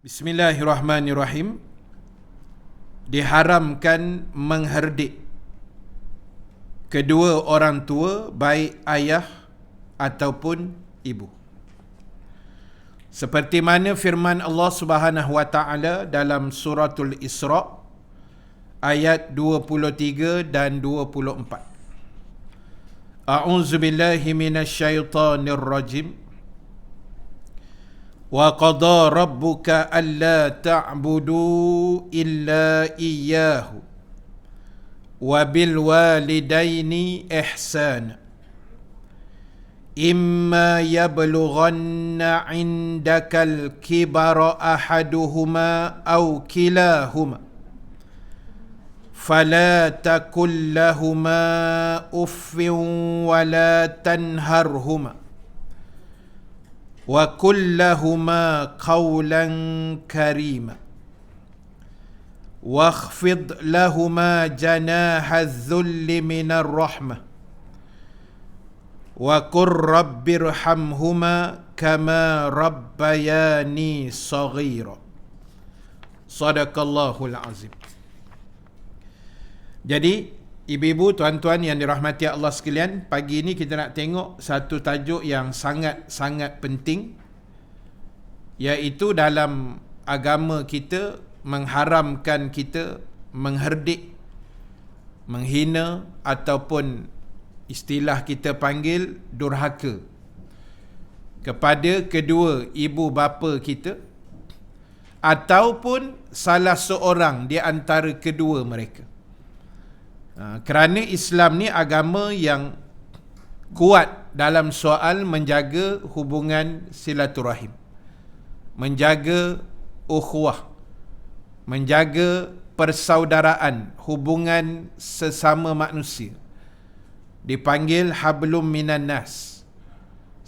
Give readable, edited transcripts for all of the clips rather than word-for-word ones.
Bismillahirrahmanirrahim. Diharamkan mengherdik kedua orang tua, baik ayah ataupun ibu. Seperti mana firman Allah Subhanahu wa taala dalam suratul Isra ayat 23 dan 24. A'udzubillahi minasyaitonir rajim. Wa qada rabbuka alla ta'budu illa iyyahu wa bil walidaini ihsana imma yablughanna 'indakal kibara ahaduhuma aw kilahuma fala takul lahumā uffin wa la tanharhuma wa kullahuma qawlan karima wakhfid lahuma janaha dhulli minar rahmah wa qur rabbirhamhuma kama rabbayani saghira. Sadaqallahul azim. Jadi ibu-ibu, tuan-tuan yang dirahmati Allah sekalian, pagi ini kita nak tengok satu tajuk yang sangat-sangat penting, iaitu dalam agama kita mengharamkan kita mengherdik, menghina ataupun istilah kita panggil durhaka kepada kedua ibu bapa kita ataupun salah seorang di antara kedua mereka. Kerana Islam ni agama yang kuat dalam soal menjaga hubungan silaturahim, menjaga ukhuwah, menjaga persaudaraan, hubungan sesama manusia. Dipanggil hablum minan nas.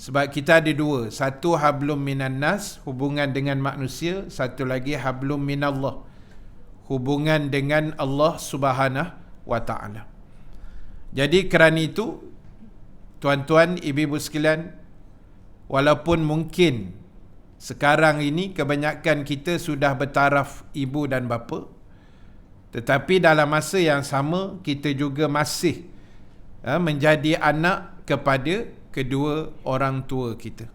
Sebab kita ada dua, satu hablum minan nas, hubungan dengan manusia, satu lagi hablum minallah, hubungan dengan Allah Subhanahu wa ta'ala. Jadi kerana itu, tuan-tuan, ibu-ibu sekalian, walaupun mungkin sekarang ini kebanyakan kita sudah bertaraf ibu dan bapa, tetapi dalam masa yang sama kita juga masih menjadi anak kepada kedua orang tua kita.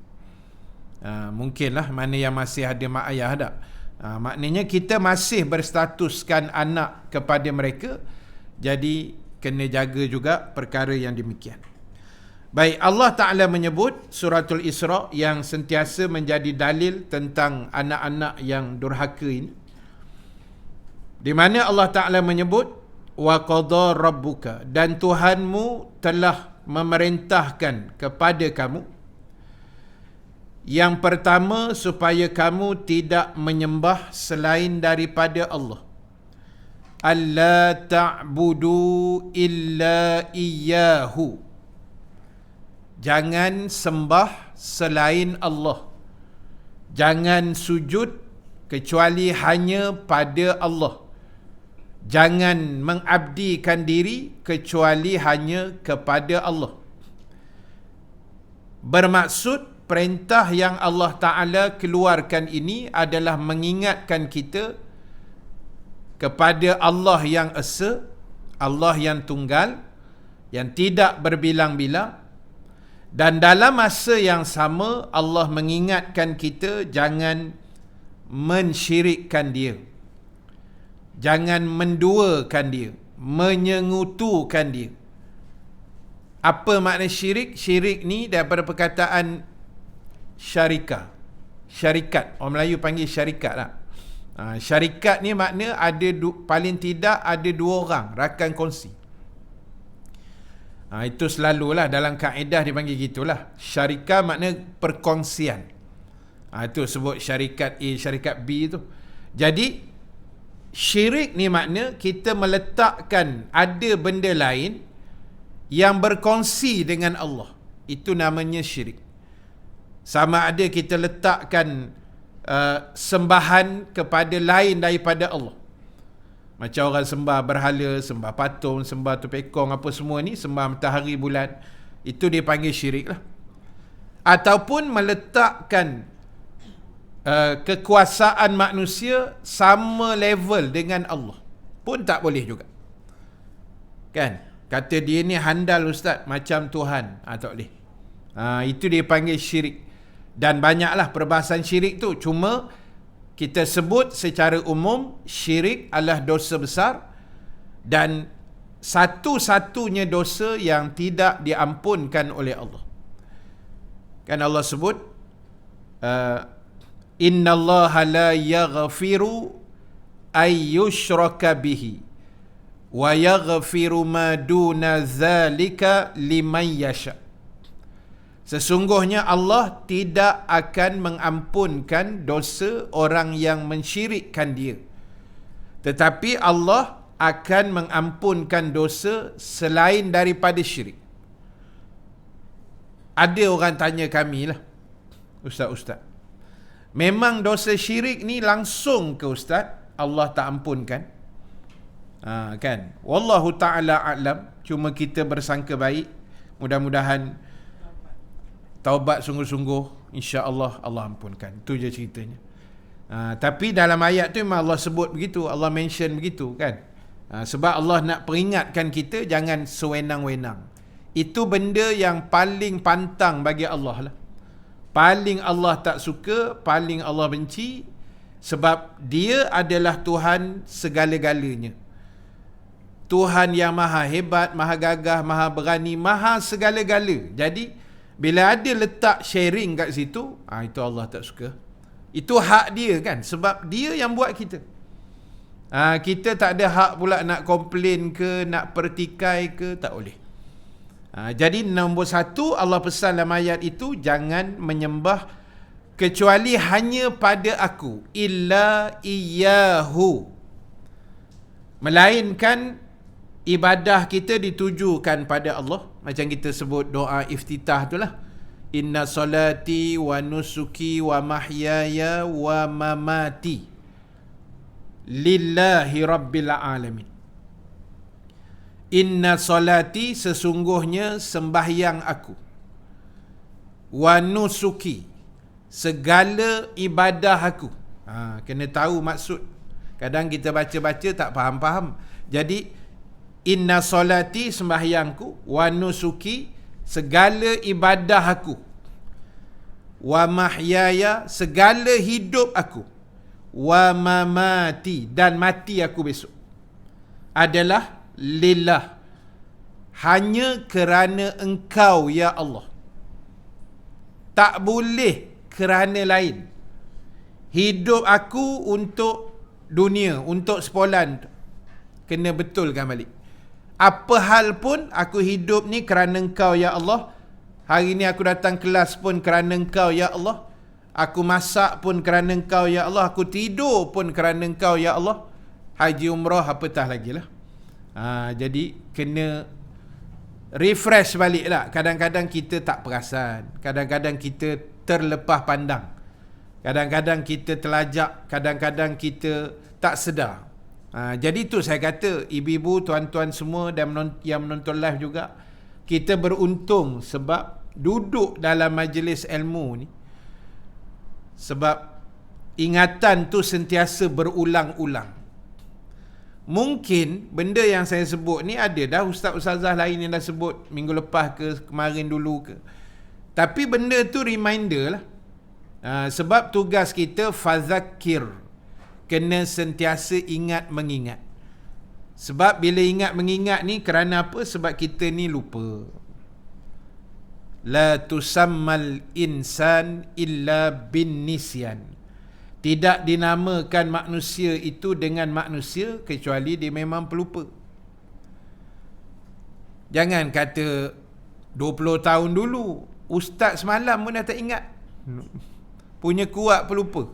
Mungkinlah mana yang masih ada mak ayah tak? Maknanya kita masih berstatuskan anak kepada mereka. Jadi kena jaga juga perkara yang demikian. Baik, Allah Ta'ala menyebut suratul Isra yang sentiasa menjadi dalil tentang anak-anak yang durhaka ini, di mana Allah Ta'ala menyebut wa qada rabbuka, dan Tuhanmu telah memerintahkan kepada kamu, yang pertama supaya kamu tidak menyembah selain daripada Allah, alla ta'budu illa iyyahu, jangan sembah selain Allah, jangan sujud kecuali hanya pada Allah, jangan mengabdikan diri kecuali hanya kepada Allah. Bermaksud perintah yang Allah Ta'ala keluarkan ini adalah mengingatkan kita kepada Allah yang esa, Allah yang tunggal, yang tidak berbilang-bilang, dan dalam masa yang sama Allah mengingatkan kita jangan mensyirikkan dia, jangan menduakan dia, menyengutukan dia. Apa makna syirik? Syirik ni daripada perkataan syarikat. Orang Melayu panggil syarikat lah. Syarikat ni makna ada paling tidak ada dua orang rakan kongsi. Itu selalulah dalam kaedah dipanggil gitulah. Syarikat makna perkongsian. Itu sebut syarikat A, syarikat B tu. Jadi syirik ni makna kita meletakkan ada benda lain yang berkongsi dengan Allah. Itu namanya syirik. Sama ada kita letakkan sembahan kepada lain daripada Allah. Macam orang sembah berhala, sembah patung, sembah tupekong, apa semua ni, sembah matahari, bulan, itu dipanggil syirik lah. Ataupun meletakkan kekuasaan manusia sama level dengan Allah pun tak boleh juga. Kan? Kata dia ni handal ustaz macam Tuhan. Tak boleh. Itu dia panggil syirik. Dan banyaklah perbahasan syirik tu. Cuma kita sebut secara umum syirik adalah dosa besar dan satu-satunya dosa yang tidak diampunkan oleh Allah. Kan Allah sebut innallaha la yaghfiru ay yushraka bihi wa yaghfiru ma duna dzalika liman yasha. Sesungguhnya Allah tidak akan mengampunkan dosa orang yang mensyirikkan dia. Tetapi Allah akan mengampunkan dosa selain daripada syirik. Ada orang tanya kami lah, ustaz, memang dosa syirik ni langsung ke ustaz Allah tak ampunkan? Kan? Wallahu ta'ala a'lam. Cuma kita bersangka baik. Mudah-mudahan taubat sungguh-sungguh, insya-Allah Allah ampunkan. Itu je ceritanya. Tapi dalam ayat tu memang Allah sebut begitu, Allah mention begitu kan. Sebab Allah nak peringatkan kita jangan sewenang-wenang. Itu benda yang paling pantang bagi Allah lah. Paling Allah tak suka, paling Allah benci. Sebab dia adalah Tuhan segala-galanya. Tuhan yang maha hebat, maha gagah, maha berani, maha segala-gala. Jadi bila ada letak sharing kat situ, itu Allah tak suka. Itu hak dia kan, sebab dia yang buat kita. Kita tak ada hak pula nak komplain ke, nak pertikai ke, tak boleh. Jadi nombor satu, Allah pesan dalam ayat itu, jangan menyembah kecuali hanya pada aku. Illa iyyahu. Melainkan ibadah kita ditujukan pada Allah. Macam kita sebut doa iftitah tu lah. Inna salati wa nusuki wa mahyaya wa mamati lillahi rabbil alamin. Inna salati, sesungguhnya sembahyang aku, wa nusuki, segala ibadah aku. Kena tahu maksud. Kadang kita baca-baca tak faham-faham. Jadi inna salati, sembahyangku, wa nusuki, segala ibadah aku, wa mahyaya, segala hidup aku, wa mamati, dan mati aku besok, adalah lillah, hanya kerana engkau ya Allah. Tak boleh kerana lain. Hidup aku untuk dunia, untuk sepolan, kena betulkan balik. Apa hal pun aku hidup ni kerana engkau ya Allah. Hari ni aku datang kelas pun kerana engkau ya Allah. Aku masak pun kerana engkau ya Allah. Aku tidur pun kerana engkau ya Allah. Haji umrah apatah lagi lah. Jadi kena refresh balik lah. Kadang-kadang kita tak perasan, kadang-kadang kita terlepas pandang, kadang-kadang kita terlajak, kadang-kadang kita tak sedar. Jadi tu saya kata, ibu-ibu, tuan-tuan semua dan yang menonton live juga, kita beruntung sebab duduk dalam majlis ilmu ni. Sebab ingatan tu sentiasa berulang-ulang. Mungkin benda yang saya sebut ni ada dah ustaz-ustazah lain yang dah sebut minggu lepas ke, kemarin dulu ke. Tapi benda tu reminder lah. Sebab tugas kita fazakir, kena sentiasa ingat mengingat. Sebab bila ingat mengingat ni kerana apa? Sebab kita ni lupa. La tusammal insan illa bin nisyan. Tidak dinamakan manusia itu dengan manusia kecuali dia memang pelupa. Jangan kata 20 tahun dulu, ustaz semalam pun dah tak ingat. Punya kuat pelupa.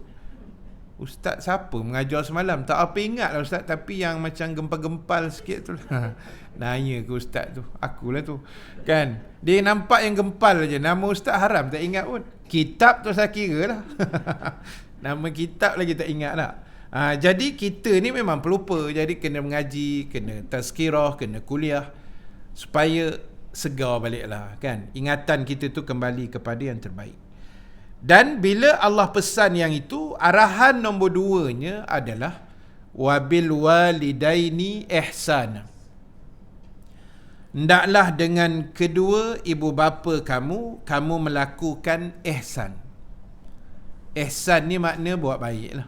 Ustaz siapa mengajar semalam? Tak apa ingat lah ustaz, tapi yang macam gempal-gempal sikit tu lah. Nanya ke ustaz tu, akulah tu. Kan? Dia nampak yang gempal je, nama ustaz haram tak ingat pun. Kitab tu saya kira lah. Nama kitab lagi tak ingat lah. Jadi kita ni memang pelupa. Jadi kena mengaji, kena tazkirah, kena kuliah, supaya segar balik lah kan. Ingatan kita tu kembali kepada yang terbaik. Dan bila Allah pesan yang itu, arahan nombor 2-nya adalah wabil walidaini ihsana. Hendaklah dengan kedua ibu bapa kamu melakukan ihsan. Ihsan ni makna buat baik lah.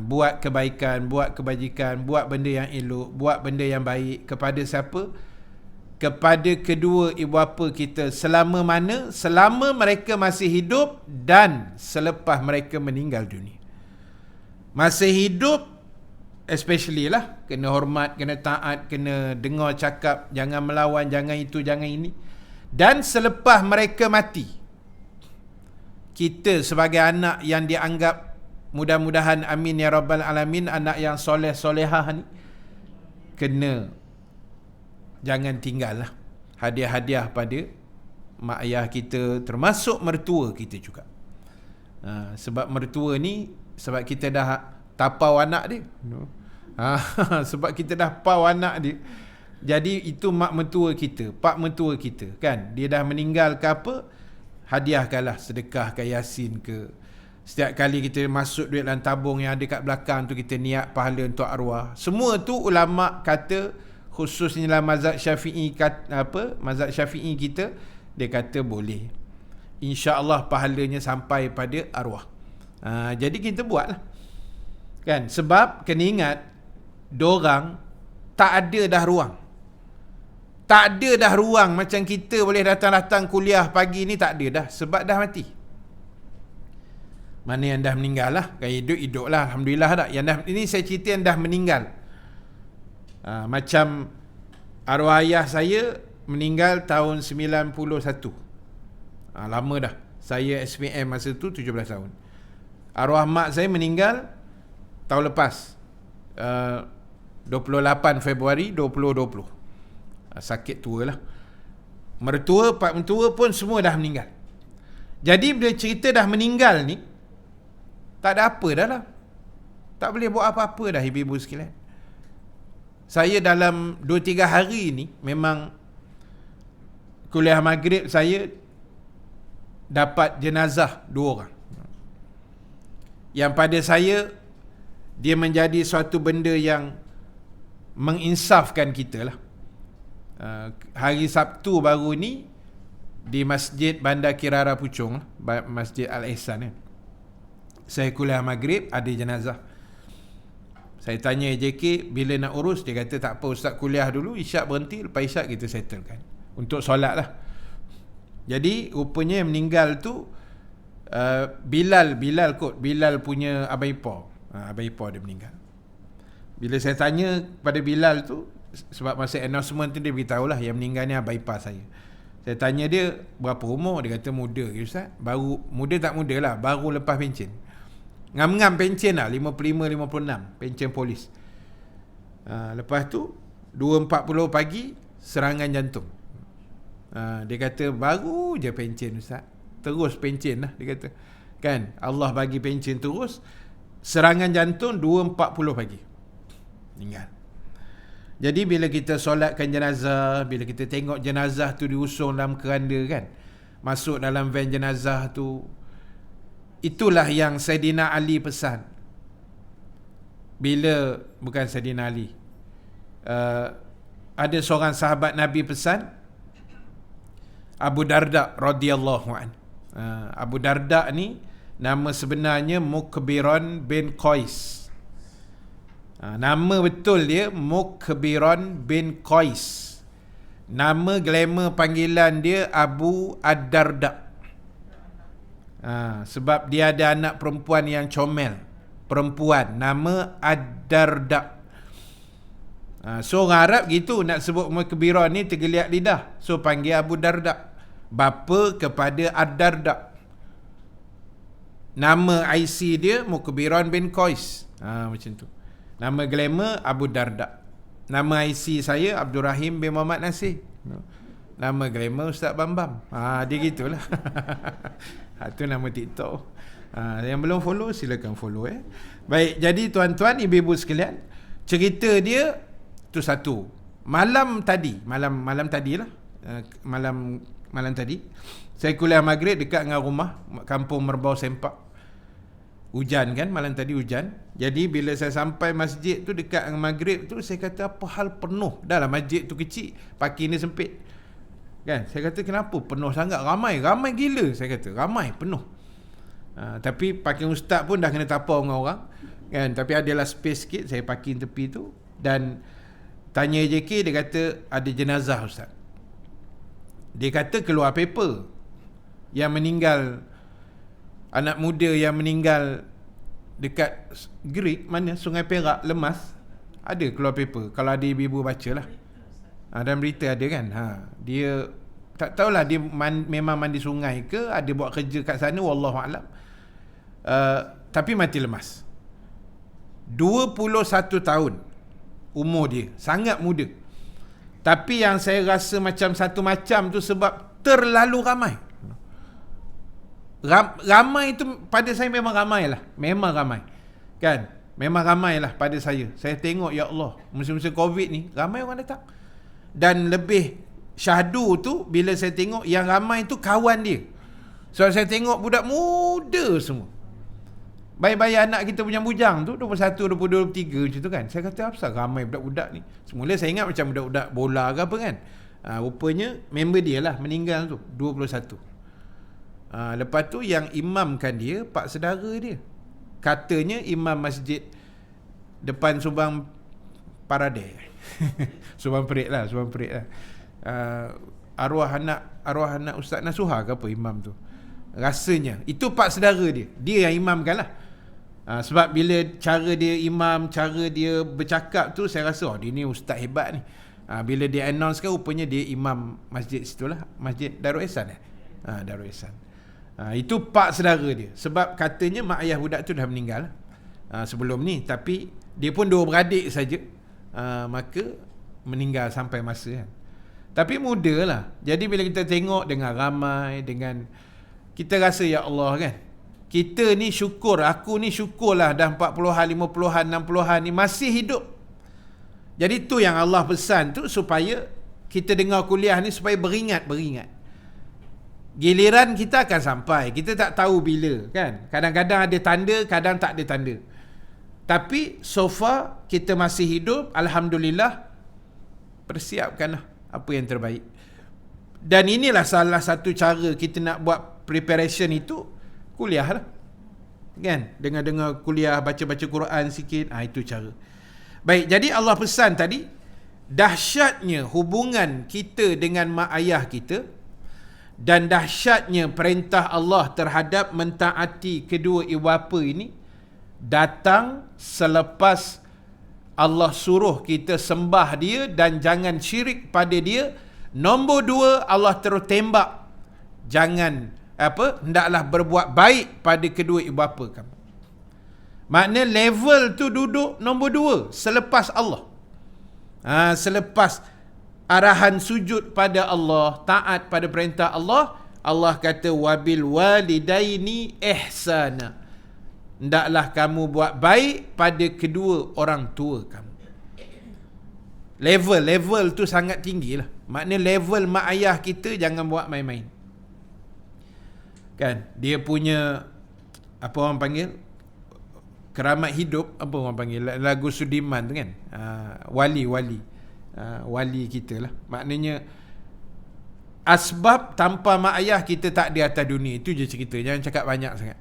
Buat kebaikan, buat kebajikan, buat benda yang elok, buat benda yang baik kepada siapa? Kepada kedua ibu bapa kita selama mana? Selama mereka masih hidup dan selepas mereka meninggal dunia. Masih hidup especially lah, kena hormat, kena taat, kena dengar cakap, jangan melawan, jangan itu, jangan ini. Dan selepas mereka mati, kita sebagai anak yang dianggap, mudah-mudahan amin ya rabbal alamin, anak yang soleh-solehah ni, kena jangan tinggal lah hadiah-hadiah pada mak ayah kita, termasuk mertua kita juga. Sebab mertua ni, sebab kita dah tapau anak dia. Sebab kita dah pau anak dia. Jadi itu mak mertua kita, pak mertua kita kan. Dia dah meninggal ke apa, hadiahkanlah, sedekah ke Yasin ke. Setiap kali kita masuk duit dalam tabung yang ada kat belakang tu, kita niat pahala untuk arwah. Semua tu ulama kata, khususnya dalam mazhab Syafi'i, mazhab Syafi'i kita, dia kata boleh. InsyaAllah pahalanya sampai pada arwah. Jadi kita buatlah. Kan? Sebab kena ingat, dorang tak ada dah ruang. Tak ada dah ruang macam kita boleh datang-datang kuliah pagi ni, tak ada dah. Sebab dah mati. Mana yang dah meninggal lah. Kan hidup lah. Alhamdulillah tak. Yang dah, ini saya cerita yang dah meninggal. Macam arwah ayah saya meninggal tahun 91. Lama dah. Saya SPM masa tu 17 tahun. Arwah mak saya meninggal tahun lepas, 28 Februari 2020. Sakit tua lah. Mertua, pak mertua pun semua dah meninggal. Jadi bila cerita dah meninggal ni, tak ada apa dah lah. Tak boleh buat apa-apa dah ibu-ibu sekalian. Saya dalam 2-3 hari ni, memang kuliah maghrib saya dapat jenazah 2 orang. Yang pada saya, dia menjadi suatu benda yang menginsafkan kita lah. Hari Sabtu baru ni, di Masjid Bandar Kirara Puchong, Masjid Al-Ihsan, saya kuliah maghrib, ada jenazah. Saya tanya JK, bila nak urus? Dia kata tak apa ustaz, kuliah dulu, isyak berhenti, lepas isyak kita settlekan untuk solat lah. Jadi rupanya yang meninggal tu Bilal punya Abang Ipar. Abang Ipar dia meninggal. Bila saya tanya pada Bilal tu, sebab masa announcement tu dia beritahu lah yang meninggal ni Abang Ipar saya. Saya tanya dia berapa umur, dia kata muda ke ustaz. Baru, muda tak muda lah, baru lepas pencen. Ngam-ngam pencen lah, 55-56 pencen polis. Lepas tu 2.40 pagi serangan jantung. Dia kata baru je pencen ustaz, terus pencen lah, dia kata. Kan Allah bagi pencen terus, serangan jantung 2.40 pagi meninggal. Jadi bila kita solatkan jenazah, bila kita tengok jenazah tu diusung dalam keranda kan, masuk dalam van jenazah tu, itulah yang Saidina Ali pesan. Bila, bukan Saidina Ali, ada seorang sahabat Nabi pesan, Abu Darda radhiyallahu an. Abu Darda ni nama sebenarnya Mukbiran bin Qais. Nama betul dia Mukbiran bin Qais. Nama glamour panggilan dia Abu Ad-Darda. Sebab dia ada anak perempuan yang comel, perempuan, nama Ad-Darda. So orang Arab gitu, nak sebut Mukbiran ni tergeliat lidah, so panggil Abu Darda, bapa kepada Ad-Darda. Nama IC dia Mukbiran bin Qais. Macam tu. Nama glamour Abu Darda. Nama IC saya Abdul Rahim bin Muhammad Nasir. Nama glamour Ustaz Bambam. Dia gitulah. Itu nama TikTok. Yang belum follow silakan follow. Baik, jadi tuan-tuan, ibu-ibu sekalian, cerita dia tu satu. Malam tadi lah, malam malam tadi. Saya kuliah maghrib dekat dengan rumah, kampung Merbau Sempak. Hujan kan, malam tadi hujan. Jadi bila saya sampai masjid tu dekat dengan maghrib tu, saya kata apa hal penuh. Dah lah masjid tu kecil, parking ni sempit. Kan? Saya kata kenapa penuh sangat, ramai gila. Saya kata ramai, penuh. Tapi parking ustaz pun dah kena tapau dengan orang. Kan? Tapi adalah space sikit, saya parking tepi tu. Dan tanya JK, dia kata ada jenazah ustaz. Dia kata keluar paper yang meninggal, anak muda yang meninggal dekat Gerik, mana, Sungai Perak, Lemas. Ada keluar paper, kalau ada ibu-ibu baca lah. Dalam berita ada kan. Dia tak tahulah dia memang mandi sungai ke, ada buat kerja kat sana, wallahualam. Tapi mati lemas. 21 tahun umur dia, sangat muda. Tapi yang saya rasa macam satu macam tu sebab terlalu ramai. Ramai tu pada saya memang ramai lah. Memang ramai. Kan? Memang ramai lah pada saya. Saya tengok, ya Allah, musim-musim Covid ni ramai orang datang. Dan lebih syahdu tu, bila saya tengok yang ramai tu kawan dia. So saya tengok budak muda semua. Bayi-bayi anak kita punya bujang tu 21, 22, 23 macam tu kan. Saya kata apa ramai budak-budak ni. Semula saya ingat macam budak-budak bola ke apa kan. Rupanya member dia lah meninggal tu 21. Lepas tu yang imamkan dia pak saudara dia. Katanya imam masjid depan Subang Paradise. Subang Perit lah. Arwah anak Ustaz Nasuha ke apa imam tu. Rasanya itu pak saudara dia. Dia yang imamkan lah. Sebab bila cara dia imam, cara dia bercakap tu, saya rasa dia ni ustaz hebat ni. Bila dia announce kan, rupanya dia imam masjid situ lah. Masjid Darul Ihsan Darul Ihsan. Itu pak saudara dia. Sebab katanya mak ayah budak tu dah meninggal sebelum ni. Tapi dia pun dua beradik saja. Maka meninggal sampai masa kan. Tapi muda lah. Jadi bila kita tengok dengan ramai, dengan kita rasa ya Allah kan, kita ni syukur, aku ni syukurlah dah 40-an, 50-an, 60-an ni masih hidup. Jadi tu yang Allah pesan tu, supaya kita dengar kuliah ni supaya beringat. Giliran kita akan sampai, kita tak tahu bila kan. Kadang-kadang ada tanda, kadang tak ada tanda. Tapi so far kita masih hidup, alhamdulillah. Persiapkanlah apa yang terbaik. Dan inilah salah satu cara kita nak buat preparation itu, kuliah lah kan, dengar kuliah, baca-baca Quran sikit. Itu cara. Baik, jadi Allah pesan tadi, dahsyatnya hubungan kita dengan mak ayah kita, dan dahsyatnya perintah Allah terhadap mentaati kedua ibu bapa ini datang selepas Allah suruh kita sembah dia dan jangan syirik pada dia. Nombor 2, Allah terus tembak, jangan hendaklah berbuat baik pada kedua ibu bapa kamu. Makna level tu duduk nombor 2 selepas Allah. Selepas arahan sujud pada Allah, taat pada perintah Allah, Allah kata wabil walidaini ihsana. Hendaklah kamu buat baik pada kedua orang tua kamu. Level tu sangat tinggi lah. Makna level mak ayah kita jangan buat main-main. Kan, dia punya apa orang panggil, keramat hidup, apa orang panggil, lagu Sudiman tu kan, wali kita lah. Maknanya asbab tanpa mak ayah kita tak di atas dunia. Itu je cerita, jangan cakap banyak sangat.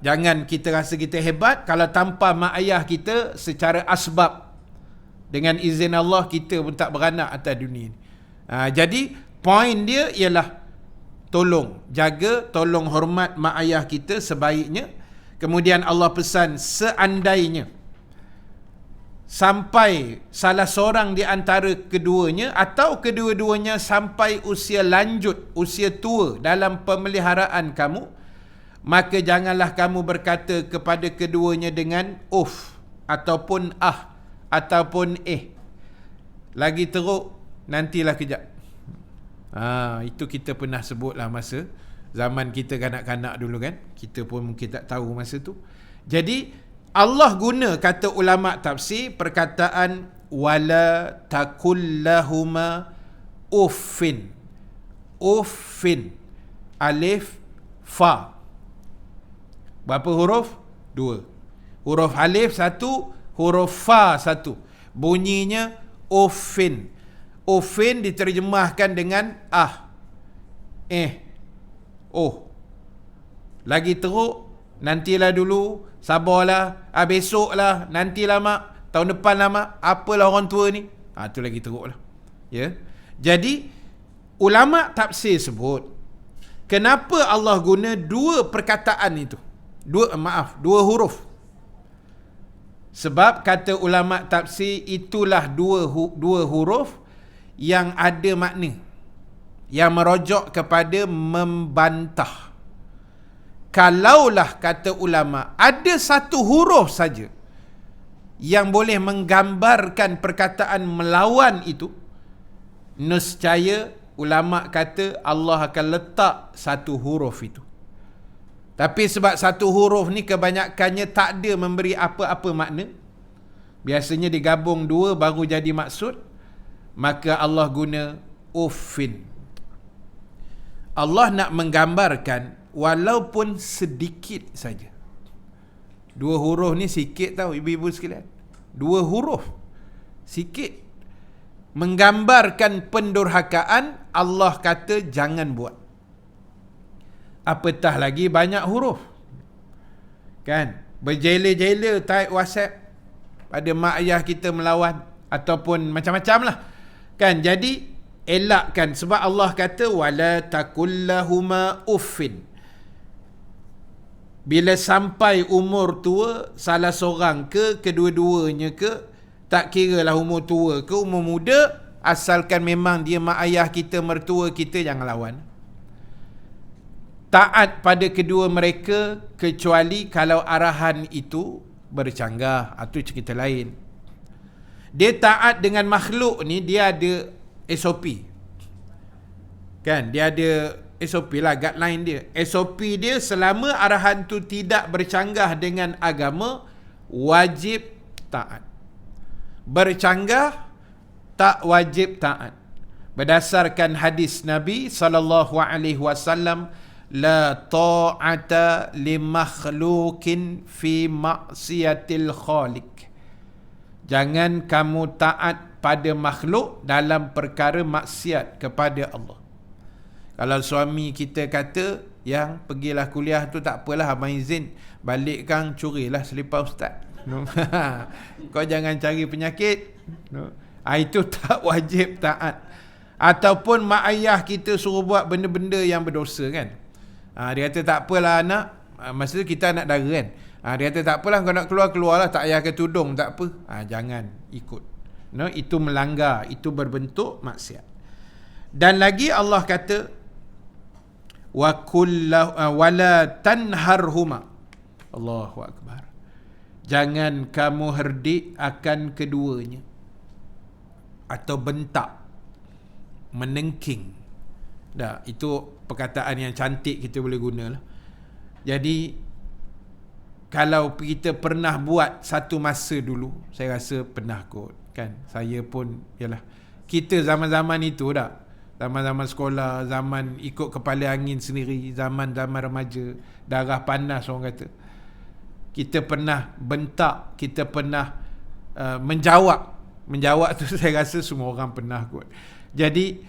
Jangan kita rasa kita hebat kalau tanpa mak ayah kita secara asbab, dengan izin Allah kita pun tak beranak atas dunia ni. Jadi poin dia ialah tolong jaga, tolong hormat mak ayah kita sebaiknya. Kemudian Allah pesan, seandainya sampai salah seorang di antara keduanya atau kedua-duanya sampai usia lanjut, usia tua dalam pemeliharaan kamu, maka janganlah kamu berkata kepada keduanya dengan uf ataupun ataupun lagi teruk, nantilah kejap. Itu kita pernah sebutlah masa zaman kita kanak-kanak dulu kan. Kita pun mungkin tak tahu masa tu. Jadi Allah guna, kata ulama tafsir, perkataan wala takullahuma uffin. uffin. Alif, fa. Berapa huruf? 2. Huruf alif 1, huruf fa 1. Bunyinya uffin. Uffin diterjemahkan dengan oh. Lagi teruk, nantilah dulu, sabarlah, besoklah, nantilah mak, tahun depan lah mak, apalah orang tua ni. Tu lagi teruk lah. Ya. Jadi ulama tafsir sebut, kenapa Allah guna dua perkataan itu? Dua huruf. Sebab kata ulama tafsir, itulah dua huruf yang ada makna, yang merujuk kepada membantah. Kalaulah kata ulama ada satu huruf saja yang boleh menggambarkan perkataan melawan itu, nescaya ulama kata Allah akan letak satu huruf itu. Tapi sebab satu huruf ni kebanyakannya tak ada memberi apa-apa makna, biasanya digabung dua baru jadi maksud, maka Allah guna uffin. Allah nak menggambarkan walaupun sedikit saja. Dua huruf ni sikit tau ibu-ibu sekalian. Dua huruf sikit menggambarkan pendurhakaan, Allah kata jangan buat. Apatah lagi banyak huruf. Kan? Berjela-jela type WhatsApp pada mak ayah kita melawan, ataupun macam-macam lah. Kan? Jadi elakkan, sebab Allah kata wala takullahuma uffin. Bila sampai umur tua, salah seorang ke kedua-duanya ke, tak kira lah umur tua ke umur muda, asalkan memang dia mak ayah kita, mertua kita, jangan lawan. Taat pada kedua mereka, kecuali kalau arahan itu bercanggah, itu cerita lain. Dia taat dengan makhluk ni, dia ada SOP. Kan? Dia ada SOP lah, guideline dia. SOP dia, selama arahan tu tidak bercanggah dengan agama, wajib taat. Bercanggah, tak wajib taat. Berdasarkan hadis Nabi SAW, la ta'ata li makhlukin fi maksiatil khaliq. Jangan kamu taat pada makhluk dalam perkara maksiat kepada Allah. Kalau suami kita kata, yang pergilah kuliah tu tak apalah, abang izin, balik kang curilah selipar ustaz. No. Kau jangan cari penyakit. No. Itu tak wajib taat. Ataupun mak ayah kita suruh buat benda-benda yang berdosa kan. Dia kata tak apalah anak. Masa tu kita anak dara kan. Dia kata tak apalah, kau nak keluar-keluarlah, tak payah ke tudung, tak apa. Jangan ikut. No, itu melanggar, itu berbentuk maksiat. Dan lagi Allah kata wala tanharhuma. Allahu akbar. Jangan kamu herdik akan keduanya, atau bentak, menengking. Itu perkataan yang cantik kita boleh guna lah. Jadi kalau kita pernah buat satu masa dulu, saya rasa pernah kot kan. Saya pun, yalah, kita zaman-zaman itu dah, zaman-zaman sekolah, zaman ikut kepala angin sendiri, zaman-zaman remaja, darah panas orang kata, kita pernah bentak, kita pernah menjawab tu saya rasa semua orang pernah kot. Jadi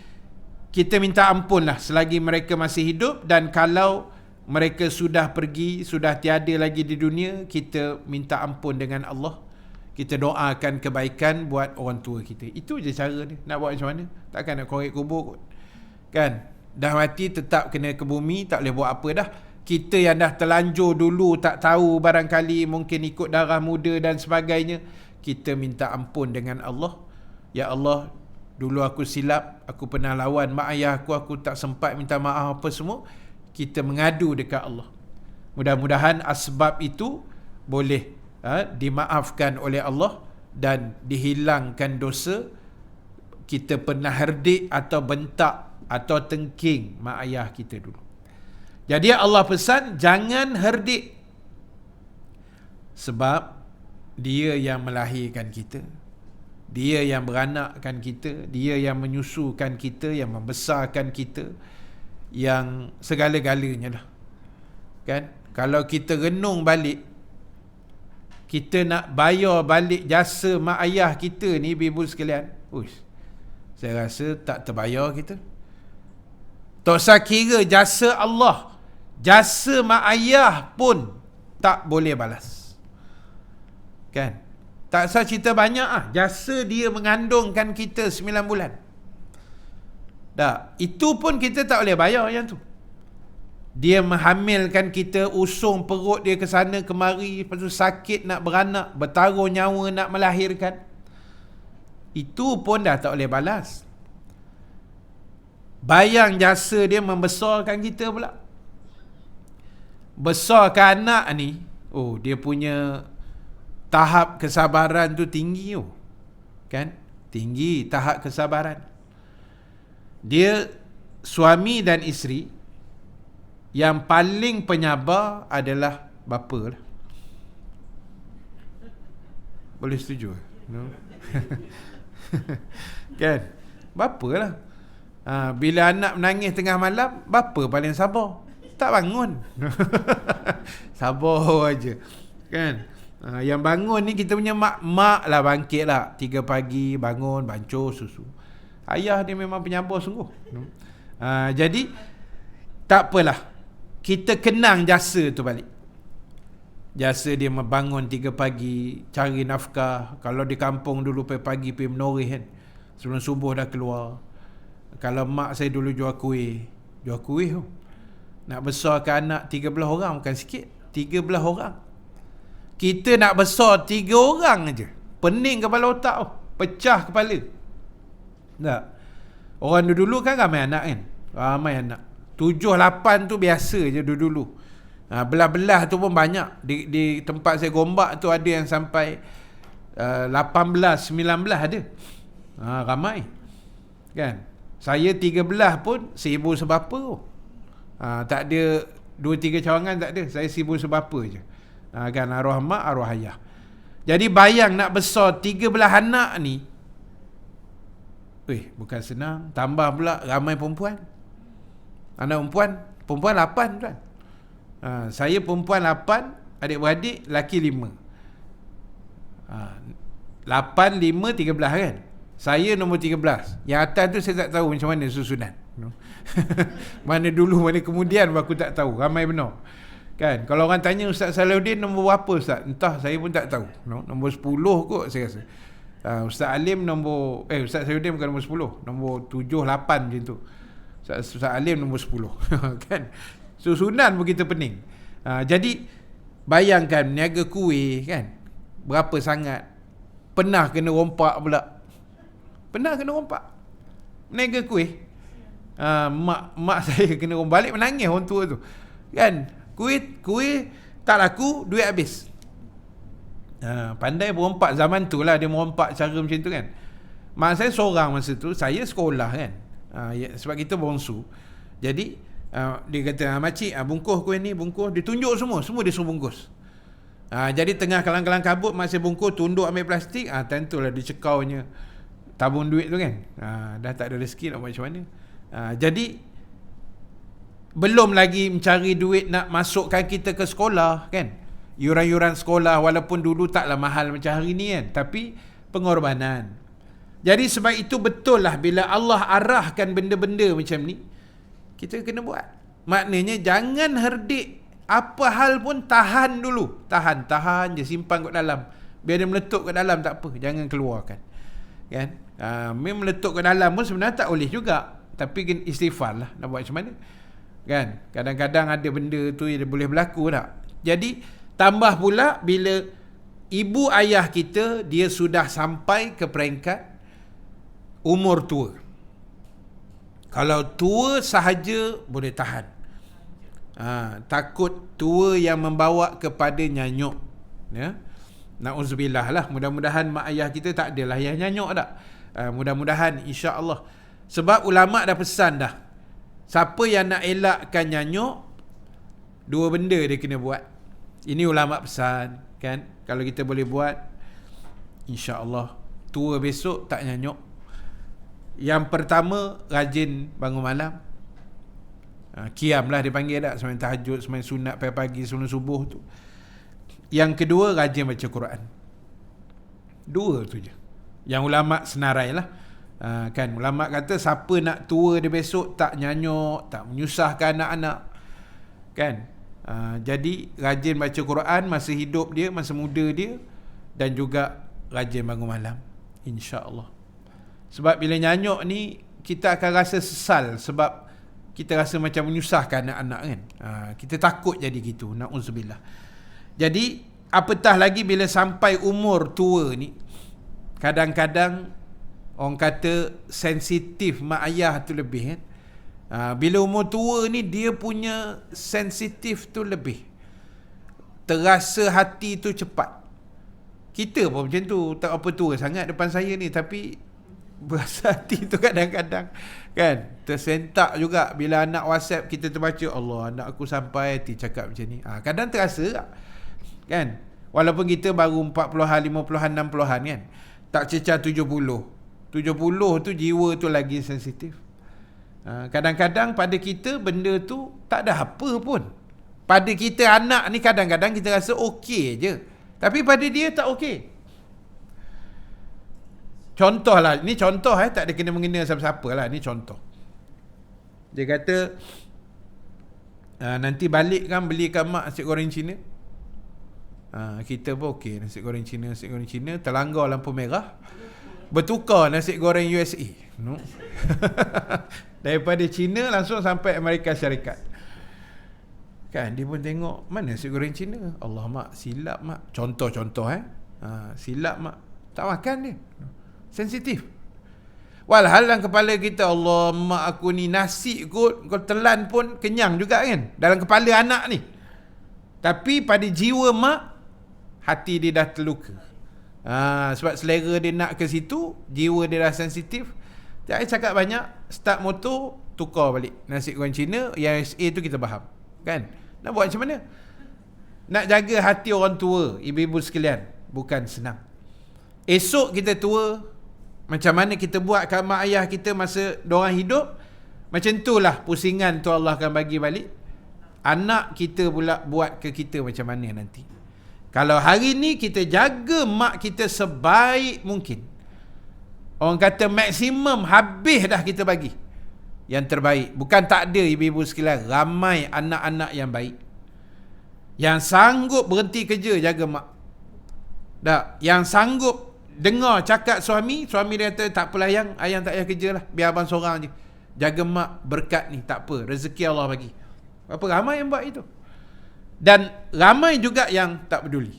kita minta ampun lah selagi mereka masih hidup, dan kalau mereka sudah pergi, sudah tiada lagi di dunia, kita minta ampun dengan Allah. Kita doakan kebaikan buat orang tua kita. Itu je cara dia. Nak buat macam mana? Takkan nak korek kubur kot. Kan? Dah mati tetap kena ke bumi, tak boleh buat apa dah. Kita yang dah terlanjur dulu, tak tahu barangkali, mungkin ikut darah muda dan sebagainya, kita minta ampun dengan Allah. Ya Allah, dulu aku silap, aku pernah lawan mak ayah aku tak sempat minta maaf apa semua. Kita mengadu dekat Allah. Mudah-mudahan asbab itu boleh dimaafkan oleh Allah dan dihilangkan dosa kita pernah herdik atau bentak atau tengking mak ayah kita dulu. Jadi Allah pesan jangan herdik, sebab dia yang melahirkan kita, dia yang beranakkan kita, dia yang menyusukan kita, yang membesarkan kita. yang segala-galanya lah. Kan? Kalau kita renung balik, kita nak bayar balik jasa mak ayah kita ni, ibu sekalian, saya rasa tak terbayar kita. Tak usah kira jasa Allah, jasa mak ayah pun tak boleh balas. Kan? Tak usah cerita banyak jasa dia mengandungkan kita 9 bulan. Dah, itu pun kita tak boleh bayar yang tu. Dia menghamilkan kita, usung perut dia ke sana kemari, lepas tu sakit nak beranak, bertaruh nyawa nak melahirkan. Itu pun dah tak boleh balas. Bayang jasa dia membesarkan kita pula. Besarkan anak ni, dia punya tahap kesabaran tu tinggi kan? Tinggi tahap kesabaran. Dia suami dan isteri, yang paling penyabar adalah bapa lah. Boleh setuju? No? Kan? Bapa lah. Bila anak menangis tengah malam, bapa paling sabar, tak bangun. Sabar aja. Kan? Yang bangun ni kita punya mak lah, bangkit lah 3 pagi, bangun, bancuh susu. Ayah dia memang penyabar sungguh. Jadi tak apalah, kita kenang jasa tu balik. Jasa dia membangun 3 pagi, cari nafkah. Kalau di kampung dulu pagi pergi menoreh kan, sebelum subuh dah keluar. Kalau mak saya dulu jual kuih tu. Nak besarkan anak 13 orang bukan sikit. 13 orang. Kita nak besar 3 orang aja, pening kepala otak tu, pecah kepala. Tak. Orang dulu kan ramai anak kan. Ramai anak. 7-8 tu biasa je dulu. Belah-belah tu pun banyak. Di tempat saya gombak tu ada yang sampai 18-19 ada. Ramai. Kan? Saya 13 pun seribu sebapa tu. Tak ada 2-3 cawangan, tak ada. Saya seribu sebapa je. Kan, arwah mak, arwah ayah. Jadi bayang nak besar 13 anak ni, bukan senang. Tambah pula ramai perempuan. Anak perempuan 8 kan. Saya perempuan 8, adik-beradik laki 5. 8, 5, 13 kan. Saya nombor 13. Yang atas tu saya tak tahu macam mana susunan. Mana dulu, mana kemudian aku tak tahu. Ramai benar. Kan? Kalau orang tanya Ustaz Salahuddin nombor berapa Ustaz? Entah, saya pun tak tahu. Nombor 10 kot saya rasa. Ustaz Alim nombor Ustaz Salahuddin bukan nombor 10, nombor 7, 8 macam tu. Ustaz Alim nombor 10. Kan? Susunan pun kita pening. Jadi bayangkan niaga kuih kan, berapa sangat. Pernah kena rompak pula. Niaga kuih. Mak saya kena rompak, balik menangis orang tua tu. Kan? Kuih tak laku, duit habis. Pandai berompak zaman tu lah, dia merompak cara macam tu kan. Mak saya seorang masa tu, saya sekolah kan. Sebab kita bongsu. Jadi dia kata, makcik bungkus kuih ni, bungkus. Dia tunjuk semua dia suruh bungkus. Jadi tengah kelang-kelang kabut, mak saya bungkus, tunduk ambil plastik. Tentulah dia cekaunya tabung duit tu kan. Dah tak ada rezeki nak buat macam mana. Jadi belum lagi mencari duit nak masukkan kita ke sekolah kan. Yuran-yuran sekolah walaupun dulu taklah mahal macam hari ni kan, tapi pengorbanan. Jadi sebab itu betul lah, bila Allah arahkan benda-benda macam ni, kita kena buat. Maknanya jangan herdik. Apa hal pun tahan dulu. Tahan je, simpan kat dalam. Biar dia meletup kat dalam tak apa, jangan keluarkan. Kan? Meletup kat dalam pun sebenarnya tak boleh juga, tapi istighfar lah, nak buat macam mana. Kan? Kadang-kadang ada benda tu yang boleh berlaku tak. Jadi tambah pula bila ibu ayah kita, dia sudah sampai ke peringkat umur tua. Kalau tua sahaja boleh tahan. Takut tua yang membawa kepada nyanyuk. Ya. Na'udzubillah lah. Mudah-mudahan mak ayah kita tak adalah yang nyanyuk tak. Mudah-mudahan, insya-Allah. Sebab ulama' dah pesan dah. Siapa yang nak elakkan nyanyuk, 2 benda dia kena buat. Ini ulama' pesan kan. Kalau kita boleh buat, insya-Allah tua besok tak nyanyuk. Yang pertama, rajin bangun malam. Qiyam lah dia panggil tak, sembahyang tahajud, sembahyang sunat pagi-pagi sebelum subuh tu. Yang kedua, rajin baca Quran. Dua tu je yang ulama senarai lah. Kan ulama kata siapa nak tua dia besok tak nyanyuk, tak menyusahkan anak-anak, kan. Jadi rajin baca Quran masa hidup dia, masa muda dia, dan juga rajin bangun malam, insya-Allah. Sebab bila nyanyuk ni kita akan rasa sesal sebab kita rasa macam menyusahkan anak-anak, kan. Kita takut jadi gitu, na'udzubillah. Jadi apatah lagi bila sampai umur tua ni, kadang-kadang orang kata sensitif mak ayah tu lebih, kan. Bila umur tua ni dia punya sensitif tu lebih, terasa hati tu cepat. Kita pun macam tu, tak apa tua sangat depan saya ni, tapi berasa hati tu kadang-kadang, kan, tersentak juga bila anak WhatsApp kita terbaca, Allah, anak aku sampai hati cakap macam ni. Kadang terasa tak? Kan, walaupun kita baru 40-an, 50-an, 60-an, kan, tak cecah 70 tu jiwa tu lagi sensitif. Kadang-kadang pada kita benda tu tak ada apa pun. Pada kita anak ni kadang-kadang kita rasa okey je, tapi pada dia tak okey. Contoh lah, ni contoh, tak ada kena-mengena siapa-siapa lah, ni contoh. Dia kata nanti balik kan belikan mak nasi goreng Cina. Kita pun okey, nasi goreng Cina, terlanggar lampu merah, bertukar nasi goreng USA, no? Daripada Cina langsung sampai Amerika Syarikat, kan. Dia pun tengok, mana nasi goreng Cina, Allah mak, silap mak, contoh-contoh, silap mak, tak makan dia, sensitif. Walhal dalam kepala kita, Allah mak aku ni nasi kot, kau telan pun kenyang juga, kan, dalam kepala anak ni. Tapi pada jiwa mak, hati dia dah terluka. Sebab selera dia nak ke situ, jiwa dia dah sensitif. Tak cakap banyak, start motor, tukar balik nasi goreng Cina, yang SA tu kita faham, kan. Nak buat macam mana? Nak jaga hati orang tua, ibu-ibu sekalian, bukan senang. Esok kita tua, macam mana kita buat kat mak ayah kita masa diorang hidup, macam itulah pusingan tu Allah akan bagi balik. Anak kita pula buat ke kita macam mana nanti. Kalau hari ni kita jaga mak kita sebaik mungkin, orang kata maksimum habis dah kita bagi yang terbaik. Bukan tak ada ibu-ibu sekalian, ramai anak-anak yang baik, yang sanggup berhenti kerja jaga mak. Yang sanggup dengar cakap suami dia kata, tak apalah ayang tak payah kerja lah, biar abang seorang je, jaga mak, berkat ni tak apa, rezeki Allah bagi. Berapa ramai yang buat itu. Dan ramai juga yang tak peduli.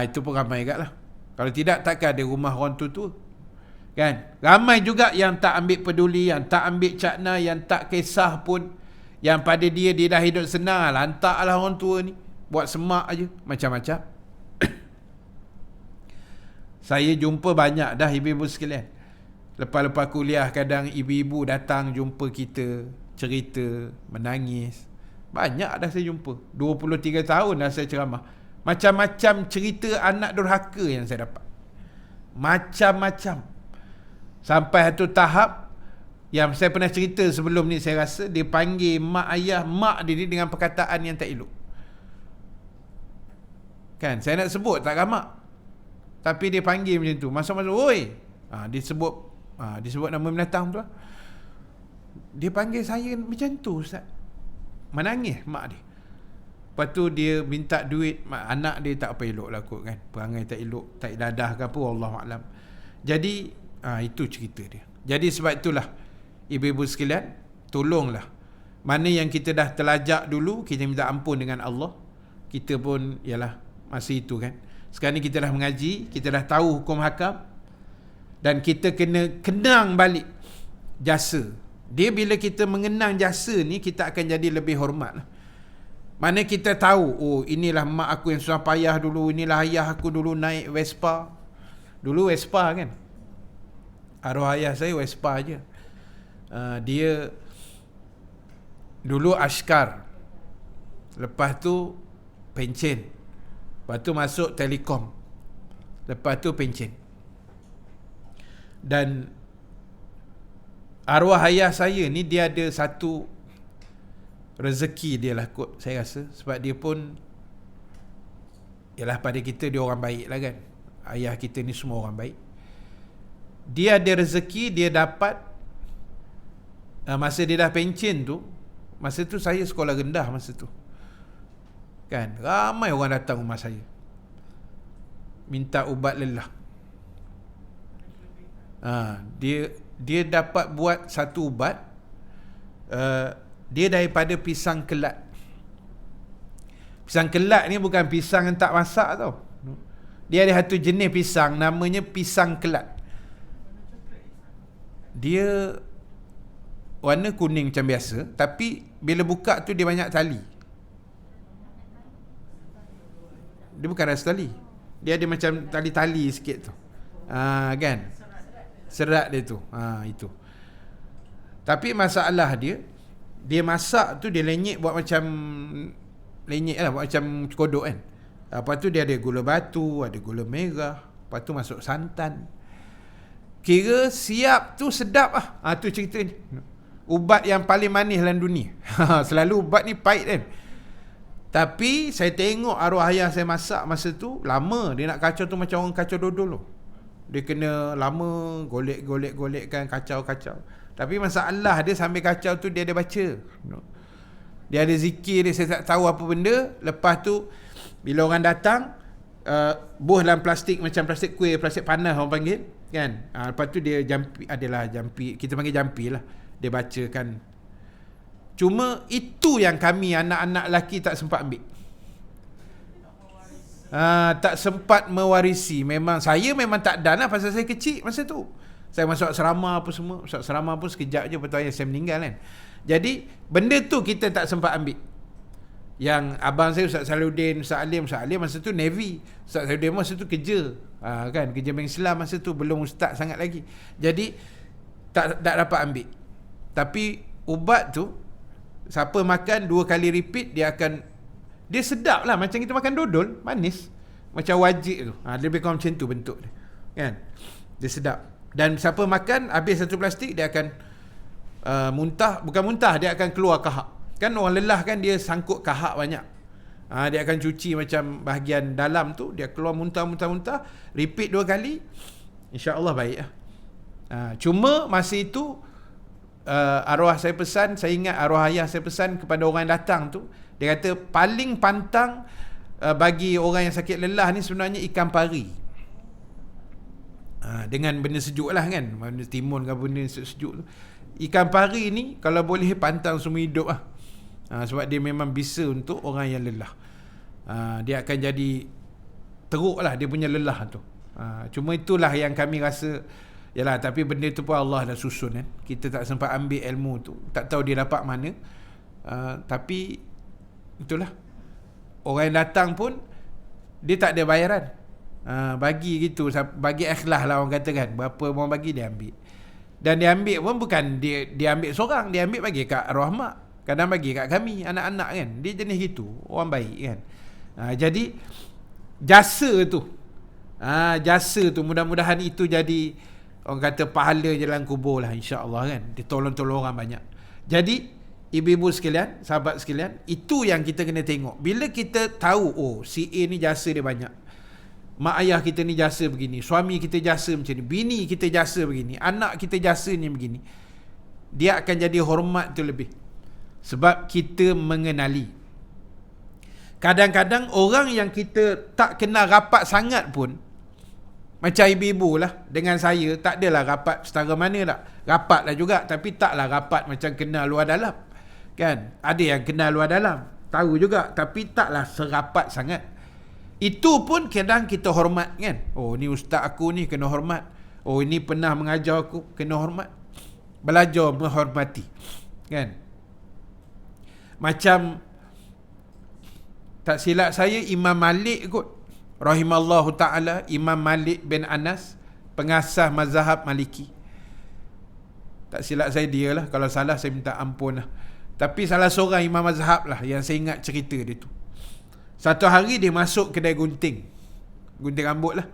Itu pun ramai juga lah. Kalau tidak, takkan ada rumah orang tua-tua, kan. Ramai juga yang tak ambil peduli, yang tak ambil cakna, yang tak kisah pun, yang pada dia dah hidup senang, lantaklah orang tua ni buat semak aje, macam-macam. Saya jumpa banyak dah ibu-ibu sekalian. Lepas-lepas kuliah, kadang ibu-ibu datang jumpa kita, cerita, menangis. Banyak dah saya jumpa. 23 tahun dah saya ceramah. Macam-macam cerita anak durhaka yang saya dapat. Macam-macam. Sampai satu tahap yang saya pernah cerita sebelum ni, saya rasa dia panggil mak ayah mak dia dengan perkataan yang tak elok, kan. Saya nak sebut tak ramak, tapi dia panggil macam tu, masuk-masuk, oi. Disebut nama binatang tu lah. Dia panggil saya macam tu, Ustaz. Menangis mak dia. Lepas tu dia minta duit, anak dia tak apa elok lah kot, kan. Perangai tak elok, tak dadah ke apa, Wallahualam. Jadi itu cerita dia. Jadi sebab itulah ibu-ibu sekalian, tolonglah. Mana yang kita dah terlajak dulu, kita minta ampun dengan Allah. Kita pun ialah masa itu, kan. Sekarang ni kita dah mengaji, kita dah tahu hukum hakam, dan kita kena kenang balik jasa. Dia bila kita mengenang jasa ni, kita akan jadi lebih hormat lah. Mana kita tahu, oh inilah mak aku yang susah payah dulu, inilah ayah aku dulu naik Vespa. Dulu Vespa, kan. Arwah ayah saya Vespa je. Dia dulu Ashkar, lepas tu pencen, lepas tu masuk Telekom, lepas tu pencen. Dan arwah ayah saya ni, dia ada satu rezeki dia lah kot, saya rasa. Sebab dia pun, yalah, pada kita dia orang baik lah kan. Ayah kita ni semua orang baik. Dia ada rezeki, dia dapat, masa dia dah pencen tu, masa tu saya sekolah rendah masa tu kan, ramai orang datang rumah saya minta ubat lelah. Dia dapat buat satu ubat, dia daripada pisang kelat. Pisang kelat ni bukan pisang yang tak masak tau. Dia ada satu jenis pisang namanya pisang kelat. Dia warna kuning macam biasa, tapi bila buka tu dia banyak tali. Dia bukan rasa tali, dia ada macam tali-tali sikit tu, kan, serat dia tu, itu. Tapi masalah dia masak tu dia lenyek, buat macam lenyek lah, buat macam kodok kan. Lepas tu dia ada gula batu, ada gula merah, lepas tu masuk santan. Kira siap tu sedap lah. Tu cerita ni. Ubat yang paling manis dalam dunia. Selalu ubat ni pahit kan. Tapi saya tengok arwah ayah saya masak masa tu, lama. Dia nak kacau tu macam orang kacau dodol tu. Dia kena lama golek-golek-golekkan, kacau-kacau. Tapi masalah dia sambil kacau tu dia ada baca. Dia ada zikir dia, saya tak tahu apa benda. Lepas tu bila orang datang, buh dalam plastik, macam plastik kuih, plastik panas orang panggil kan. Lepas tu dia jampi, adalah jampi, kita panggil jampi lah. Dia bacakan. Cuma itu yang kami anak-anak lelaki tak sempat ambil. Tak sempat mewarisi. Memang saya memang tak dan lah, pasal saya kecil masa tu. Saya masuk asrama apa semua. Masuk asrama pun sekejap je, betul ayah saya meninggal kan. Jadi benda tu kita tak sempat ambil. Yang abang saya Ustaz Saluddin, Ustaz Alim masa tu Navy. Ustaz Saluddin masa tu kerja, kan, kerja Bank Islam masa tu, belum ustaz sangat lagi. Jadi tak dapat ambil. Tapi ubat tu siapa makan 2 kali repeat, dia sedap lah, macam kita makan dodol, manis macam wajik tu. Dia lebih kurang macam tu bentuk dia kan. Dia sedap. Dan siapa makan habis satu plastik, dia akan muntah, bukan muntah, dia akan keluar kahak. Kan orang lelah kan, dia sangkut kahak banyak. Dia akan cuci macam bahagian dalam tu, dia keluar muntah, repeat 2 kali, insya-Allah baik lah. Cuma masa itu arwah saya pesan, saya ingat arwah ayah saya pesan kepada orang yang datang tu, dia kata paling pantang bagi orang yang sakit lelah ni sebenarnya ikan pari. Dengan benda sejuk lah kan, benda timun ke benda sejuk tu. Ikan pari ni kalau boleh pantang semua hidup lah. Sebab dia memang bisa untuk orang yang lelah. Dia akan jadi teruk lah dia punya lelah tu. Cuma itulah yang kami rasa. Yalah, tapi benda tu pun Allah dah susun kan. Kita tak sempat ambil ilmu tu, tak tahu dia dapat mana. Tapi itulah, orang yang datang pun dia tak ada bayaran. Bagi gitu, bagi ikhlas lah orang kata kan. Berapa orang bagi dia ambil. Dan dia ambil pun bukan dia ambil seorang, dia ambil bagi kat arwah mak, kadang bagi kat kami anak-anak kan. Dia jenis gitu, orang baik kan. Jadi jasa tu mudah-mudahan itu jadi, orang kata, pahala jalan kubur lah, insya-Allah kan. Dia tolong-tolong orang banyak. Jadi ibu-ibu sekalian, sahabat sekalian, itu yang kita kena tengok. Bila kita tahu, si A ni jasa dia banyak, mak ayah kita ni jasa begini, suami kita jasa macam ni, bini kita jasa begini, anak kita jasanya begini, dia akan jadi hormat tu lebih. Sebab kita mengenali. Kadang-kadang orang yang kita tak kenal rapat sangat pun, macam ibu-ibu lah dengan saya, tak adalah rapat setara mana tak. Rapat lah juga, tapi taklah rapat macam kenal luar dalam kan. Ada yang kenal luar dalam, tahu juga, tapi taklah serapat sangat. Itu pun kadang kita hormat kan. Ni ustaz aku ni, kena hormat. Ini pernah mengajar aku, kena hormat. Belajar menghormati kan. Macam tak silap saya Imam Malik kot, rahimallahu ta'ala, Imam Malik bin Anas, pengasas mazhab Maliki. Tak silap saya dia lah, kalau salah saya minta ampun lah. Tapi salah seorang imam mazhab lah yang saya ingat cerita dia tu. Satu hari dia masuk kedai gunting rambut lah.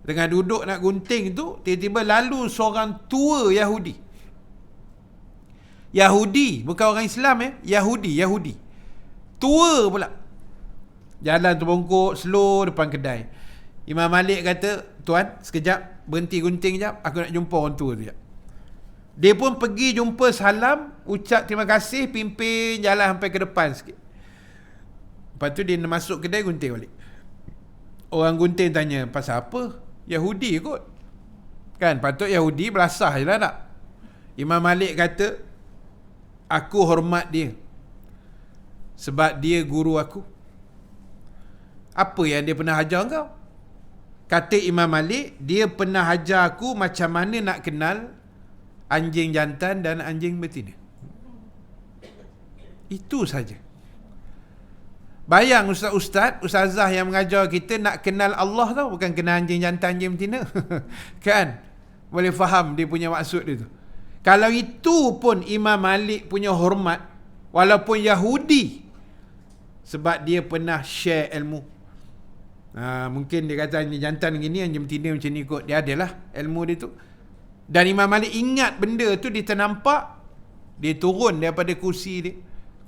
Tengah duduk nak gunting tu, tiba-tiba lalu seorang tua Yahudi. Yahudi, bukan orang Islam Yahudi. Tua pula. Jalan terbongkok slow depan kedai. Imam Malik kata, "Tuan, sekejap, berhenti gunting jap, aku nak jumpa orang tua tu jap." Dia pun pergi jumpa, salam, ucap terima kasih, pimpin jalan sampai ke depan sikit. Lepas tu dia masuk kedai, gunting balik. Orang gunting tanya, "Pasal apa?" "Yahudi kot." Kan, patut Yahudi belasah je lah tak? Imam Malik kata, "Aku hormat dia sebab dia guru aku." "Apa yang dia pernah ajar kau?" Kata Imam Malik, "Dia pernah ajar aku macam mana nak kenal anjing jantan dan anjing betina." Itu saja. Bayang ustaz-ustaz, ustazah yang mengajar kita nak kenal Allah tau, bukan kenal anjing jantan, anjing betina. Kan? Boleh faham dia punya maksud dia tu. Kalau itu pun Imam Malik punya hormat, walaupun Yahudi, sebab dia pernah share ilmu. Mungkin dia kata anjing jantan gini, anjing betina macam ni kot. Dia adalah ilmu dia tu. Dan Imam Malik ingat benda tu, dia ternampak, dia turun daripada kursi dia,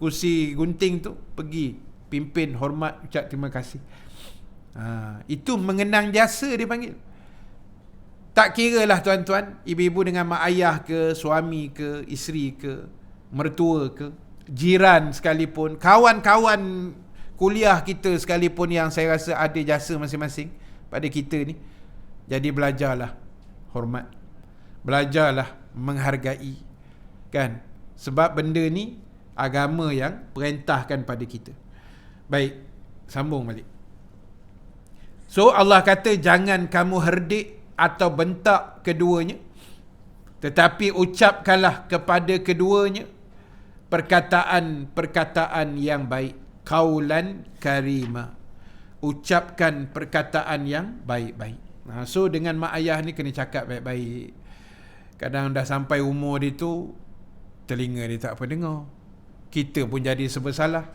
kursi gunting tu, pergi pimpin, hormat, ucap terima kasih. Itu mengenang jasa dia panggil. Tak kira lah tuan-tuan, ibu-ibu dengan mak ayah ke, suami ke, isteri ke, mertua ke, jiran sekalipun, kawan-kawan kuliah kita sekalipun yang saya rasa ada jasa masing-masing pada kita ni. Jadi belajarlah hormat, belajarlah menghargai, kan? Sebab benda ni agama yang perintahkan pada kita. Baik, sambung balik. So Allah kata jangan kamu herdik atau bentak keduanya, tetapi ucapkanlah kepada keduanya perkataan-perkataan yang baik. Qaulan karima. Ucapkan perkataan yang baik-baik. So dengan mak ayah ni kena cakap baik-baik. Kadang dah sampai umur dia tu, telinga dia tak apa dengar. Kita pun jadi serba salah.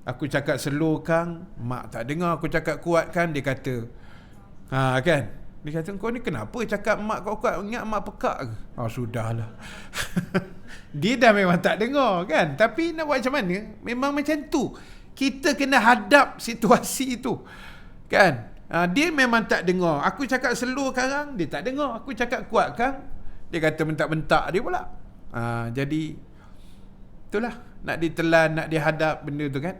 Aku cakap slow kang, mak tak dengar. Aku cakap kuat kan, dia kata kan, dia kata kau ni kenapa cakap mak kau kuat, ingat mak pekak ke? Sudahlah. Dia dah memang tak dengar kan. Tapi nak buat macam mana? Memang macam tu. Kita kena hadap situasi tu, kan? Dia memang tak dengar. Aku cakap slow sekarang, dia tak dengar. Aku cakap kuat kan, dia kata bentak-bentak dia pula. Jadi itulah, nak ditelan, nak dihadap benda tu kan.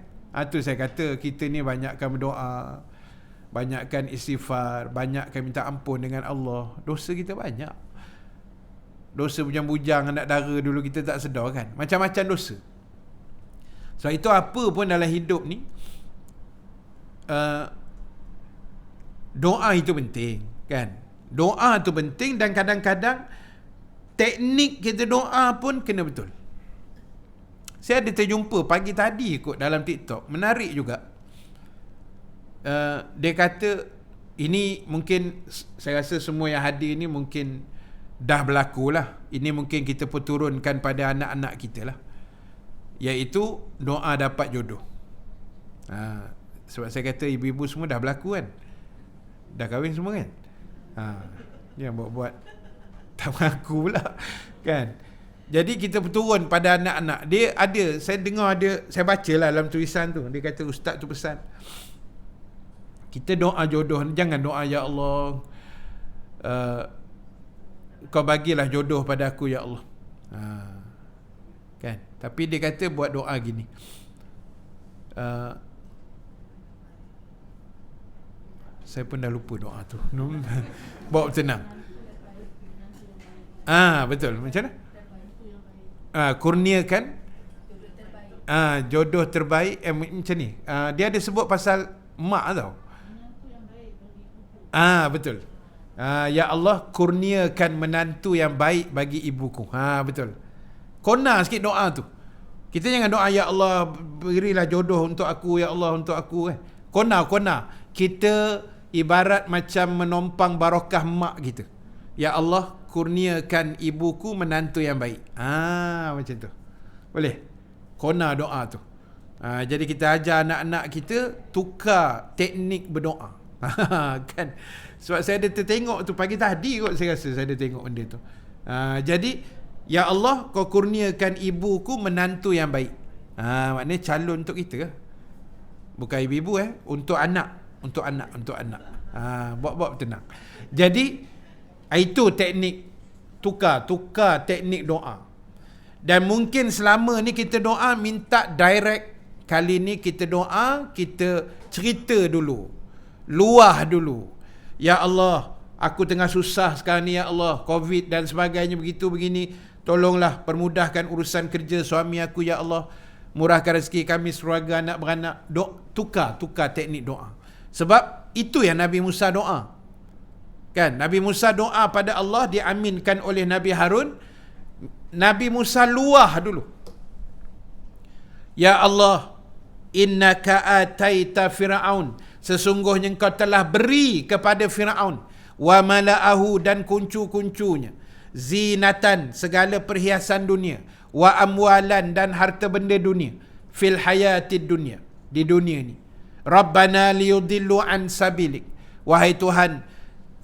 Tu saya kata kita ni banyakkan berdoa, banyakkan istighfar, banyakkan minta ampun dengan Allah. Dosa kita banyak. Dosa bujang-bujang anak dara dulu kita tak sedar kan. Macam-macam dosa. So itu apa pun dalam hidup ni, doa itu penting kan. Doa tu penting, dan kadang-kadang teknik kita doa pun kena betul. Saya ada terjumpa pagi tadi kot dalam TikTok, menarik juga. Dia kata, ini mungkin saya rasa semua yang hadir ni mungkin dah berlaku lah. Ini mungkin kita pun turunkan pada anak-anak kita lah, iaitu doa dapat jodoh. Sebab saya kata ibu-ibu semua dah berlaku kan, dah kahwin semua kan. Dia buat-buat tak mengaku pula kan. Jadi kita turun pada anak-anak. Dia ada, saya dengar ada, saya baca lah dalam tulisan tu, dia kata ustaz tu pesan, kita doa jodoh, jangan doa ya Allah, kau bagilah jodoh pada aku ya Allah, kan. Tapi dia kata buat doa gini, saya pun dah lupa doa tu. Bawa tenang. Betul. Macam mana? Kurniakan jodoh terbaik, macam ni. Dia ada sebut pasal mak tau. Betul. Ya Allah, kurniakan menantu yang baik bagi ibuku. Betul. Kona sikit doa tu. Kita jangan doa ya Allah berilah jodoh untuk aku, ya Allah untuk aku. Kona. Kita ibarat macam menompang barakah mak kita. Ya Allah, kurniakan ibuku menantu yang baik. Macam tu. Boleh? Kona doa tu. Jadi kita ajar anak-anak kita tukar teknik berdoa. Kan? Sebab saya ada tertengok tu pagi tadi kot, saya rasa saya ada tengok benda tu. Jadi Ya Allah, kau kurniakan ibuku menantu yang baik. Maknanya calon untuk kita. Bukan ibu-ibu untuk anak. Untuk anak. Buat-buat tenang. Jadi itu teknik tukar teknik doa. Dan mungkin selama ni kita doa minta direct. Kali ni kita doa, kita cerita dulu. Luah dulu. Ya Allah, aku tengah susah sekarang ni ya Allah, COVID dan sebagainya begini. Tolonglah permudahkan urusan kerja suami aku ya Allah. Murahkan rezeki kami sekeluarga anak beranak. Tukar teknik doa. Sebab itu yang Nabi Musa doa. Kan? Nabi Musa doa pada Allah, diaminkan oleh Nabi Harun. Nabi Musa luah dulu. Ya Allah, innaka ataita Fir'aun. Sesungguhnya engkau telah beri kepada Fir'aun. Wa mala'ahu, dan kuncu-kuncunya. Zinatan, segala perhiasan dunia. Wa amwalan, dan harta benda dunia. Fil hayatid dunia, di dunia ni. Rabbana liyudillu an sabilik. Wahai Tuhan,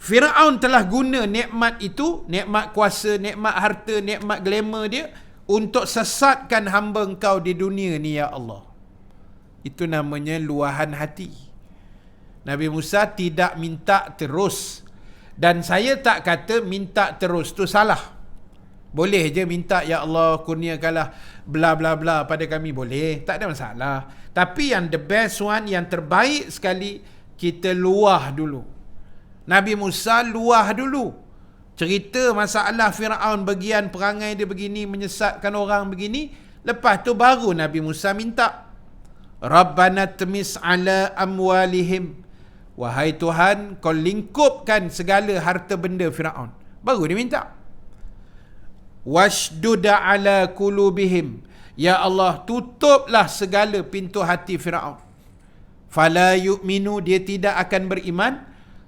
Fir'aun telah guna nikmat itu, nikmat kuasa, nikmat harta, nikmat glamour dia, untuk sesatkan hamba engkau di dunia ni ya Allah. Itu namanya luahan hati. Nabi Musa tidak minta terus. Dan saya tak kata minta terus tu salah. Boleh je minta, ya Allah kurniakanlah bla bla bla pada kami, boleh, tak ada masalah. Tapi yang the best one, yang terbaik sekali, kita luah dulu. Nabi Musa luah dulu. Cerita masalah Fir'aun, bagian perangai dia begini, menyesatkan orang begini. Lepas tu baru Nabi Musa minta. Rabbana tmis ala amwalihim. Wahai Tuhan, kau lingkupkan segala harta benda Fir'aun. Baru dia minta. Washdud ala qulubihim. Ya Allah, tutuplah segala pintu hati Fir'aun. Fala yu'minu, dia tidak akan beriman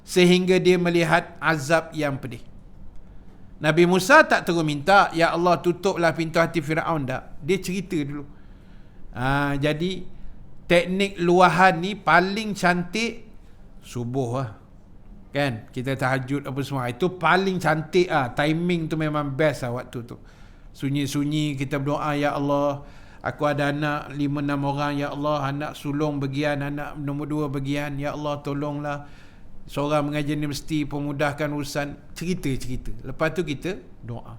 sehingga dia melihat azab yang pedih. Nabi Musa tak terus minta, ya Allah tutuplah pintu hati Fir'aun, tak. Dia cerita dulu. Jadi teknik luahan ni paling cantik subuh lah. Kan? Kita tahajud apa semua. Itu paling cantik lah. Timing tu memang best lah waktu tu. Sunyi-sunyi kita berdoa, ya Allah, aku ada anak 5-6 orang, ya Allah, anak sulung bagian, anak nombor 2 bagian, ya Allah tolonglah. Seorang mengajar universiti, pemudahkan urusan. Cerita. Lepas tu kita doa.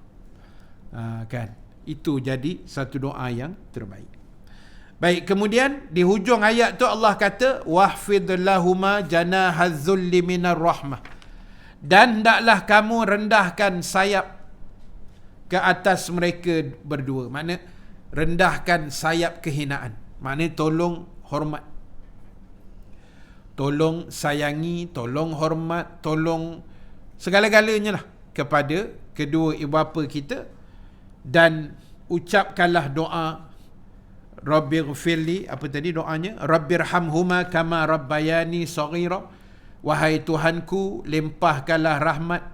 Kan? Itu jadi satu doa yang terbaik. Baik, kemudian di hujung ayat tu Allah kata, wahfid lahuma janahazzulli minar rahmah. Dan hendaklah kamu rendahkan sayap ke atas mereka berdua. Makna rendahkan sayap kehinaan. Makna tolong hormat. Tolong sayangi, tolong hormat, tolong segala-galanya lah kepada kedua ibu bapa kita. Dan ucapkanlah doa Rabbighfirli, apa tadi doanya? Rabbirhamhuma kama rabbayani saghira. Wahai Tuhanku, limpahkanlah rahmat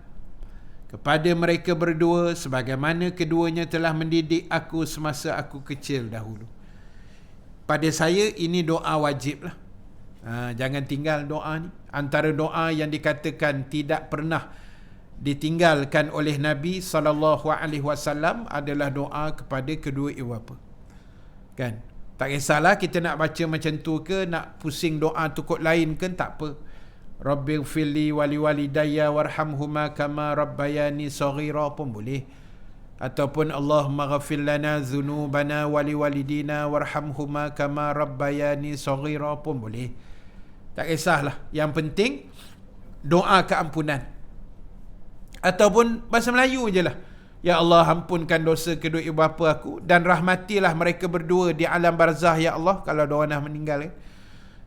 kepada mereka berdua sebagaimana keduanya telah mendidik aku semasa aku kecil dahulu. Pada saya ini doa wajib lah. Jangan tinggal doa ni. Antara doa yang dikatakan tidak pernah ditinggalkan oleh Nabi SAW adalah doa kepada kedua ibu bapa. Kan? Tak kisahlah kita nak baca macam tu ke, nak pusing doa tukut lain ke, tak apa. Rabbighfirli wali walidayya warhamhuma kama rabbayani saghira pun boleh. Ataupun Allahumma ghafir lana dhunubana wali walidina warhamhuma kama rabbayani saghira pun boleh. Tak kisahlah. Yang penting doa keampunan. Ataupun bahasa Melayu je lah. Ya Allah, ampunkan dosa kedua ibu bapa aku dan rahmatilah mereka berdua di alam barzah ya Allah, kalau diorang dah meninggal kan.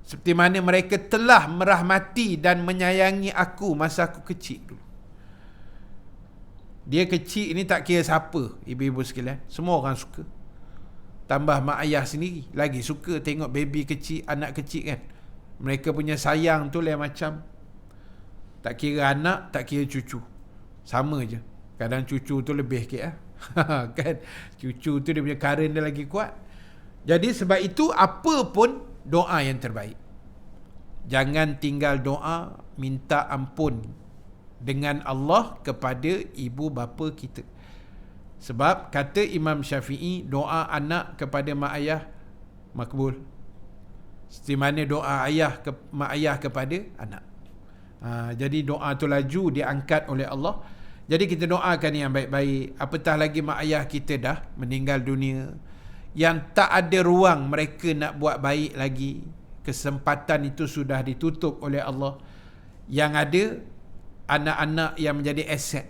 Seperti mana mereka telah merahmati dan menyayangi aku masa aku kecil dulu. Dia kecil ni tak kira siapa, ibu-ibu sekalian, semua orang suka. Tambah mak ayah sendiri lagi suka tengok baby kecil, anak kecil kan. Mereka punya sayang tu lain macam. Tak kira anak, tak kira cucu, sama je. Kadang cucu tu lebih sikit kan. Cucu tu dia punya current dia lagi kuat. Jadi sebab itu apa pun doa yang terbaik. Jangan tinggal doa minta ampun dengan Allah kepada ibu bapa kita. Sebab kata Imam Syafi'i, doa anak kepada mak ayah makbul. Seperti mana doa mak ayah kepada anak. Jadi doa tu laju diangkat oleh Allah. Jadi kita doakan yang baik-baik. Apatah lagi mak ayah kita dah meninggal dunia, yang tak ada ruang mereka nak buat baik lagi. Kesempatan itu sudah ditutup oleh Allah. Yang ada anak-anak yang menjadi aset.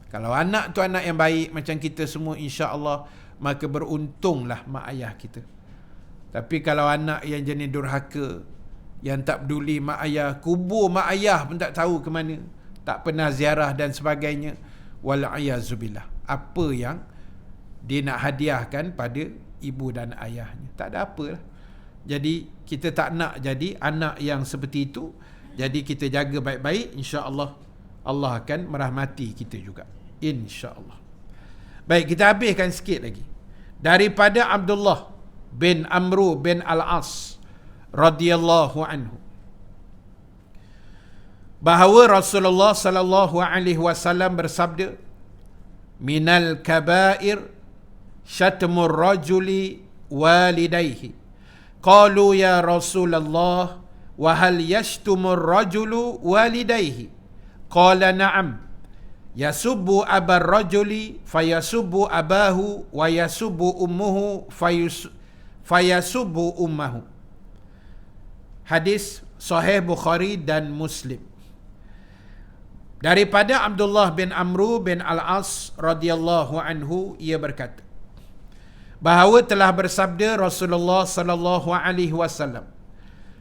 Kalau anak tu anak yang baik macam kita semua, insya-Allah, maka beruntunglah mak ayah kita. Tapi kalau anak yang jenis durhaka, yang tak peduli mak ayah, kubur mak ayah pun tak tahu ke mana, tak pernah ziarah dan sebagainya, wal'ayazubillah, apa yang dia nak hadiahkan pada ibu dan ayahnya, tak ada apalah. Jadi kita tak nak jadi anak yang seperti itu. Jadi kita jaga baik-baik, insya-Allah Allah akan merahmati kita juga, insya-Allah. Baik, kita habiskan sikit lagi daripada Abdullah bin Amru bin Al-As radhiyallahu anhu, bahawa Rasulullah sallallahu alaihi wasallam bersabda, minal kabair syatmur rajuli walidayhi. Qalu ya Rasulullah wa hal yashtumur rajulu walidayhi? Qala na'am. Yasubbu abar rajuli fayasubbu abahu wa yasubbu ummuhu fayasubbu ummahu. Hadis sahih Bukhari dan Muslim. Daripada Abdullah bin Amru bin Al-As radhiyallahu anhu, ia berkata, bahawa telah bersabda Rasulullah sallallahu alaihi wasallam,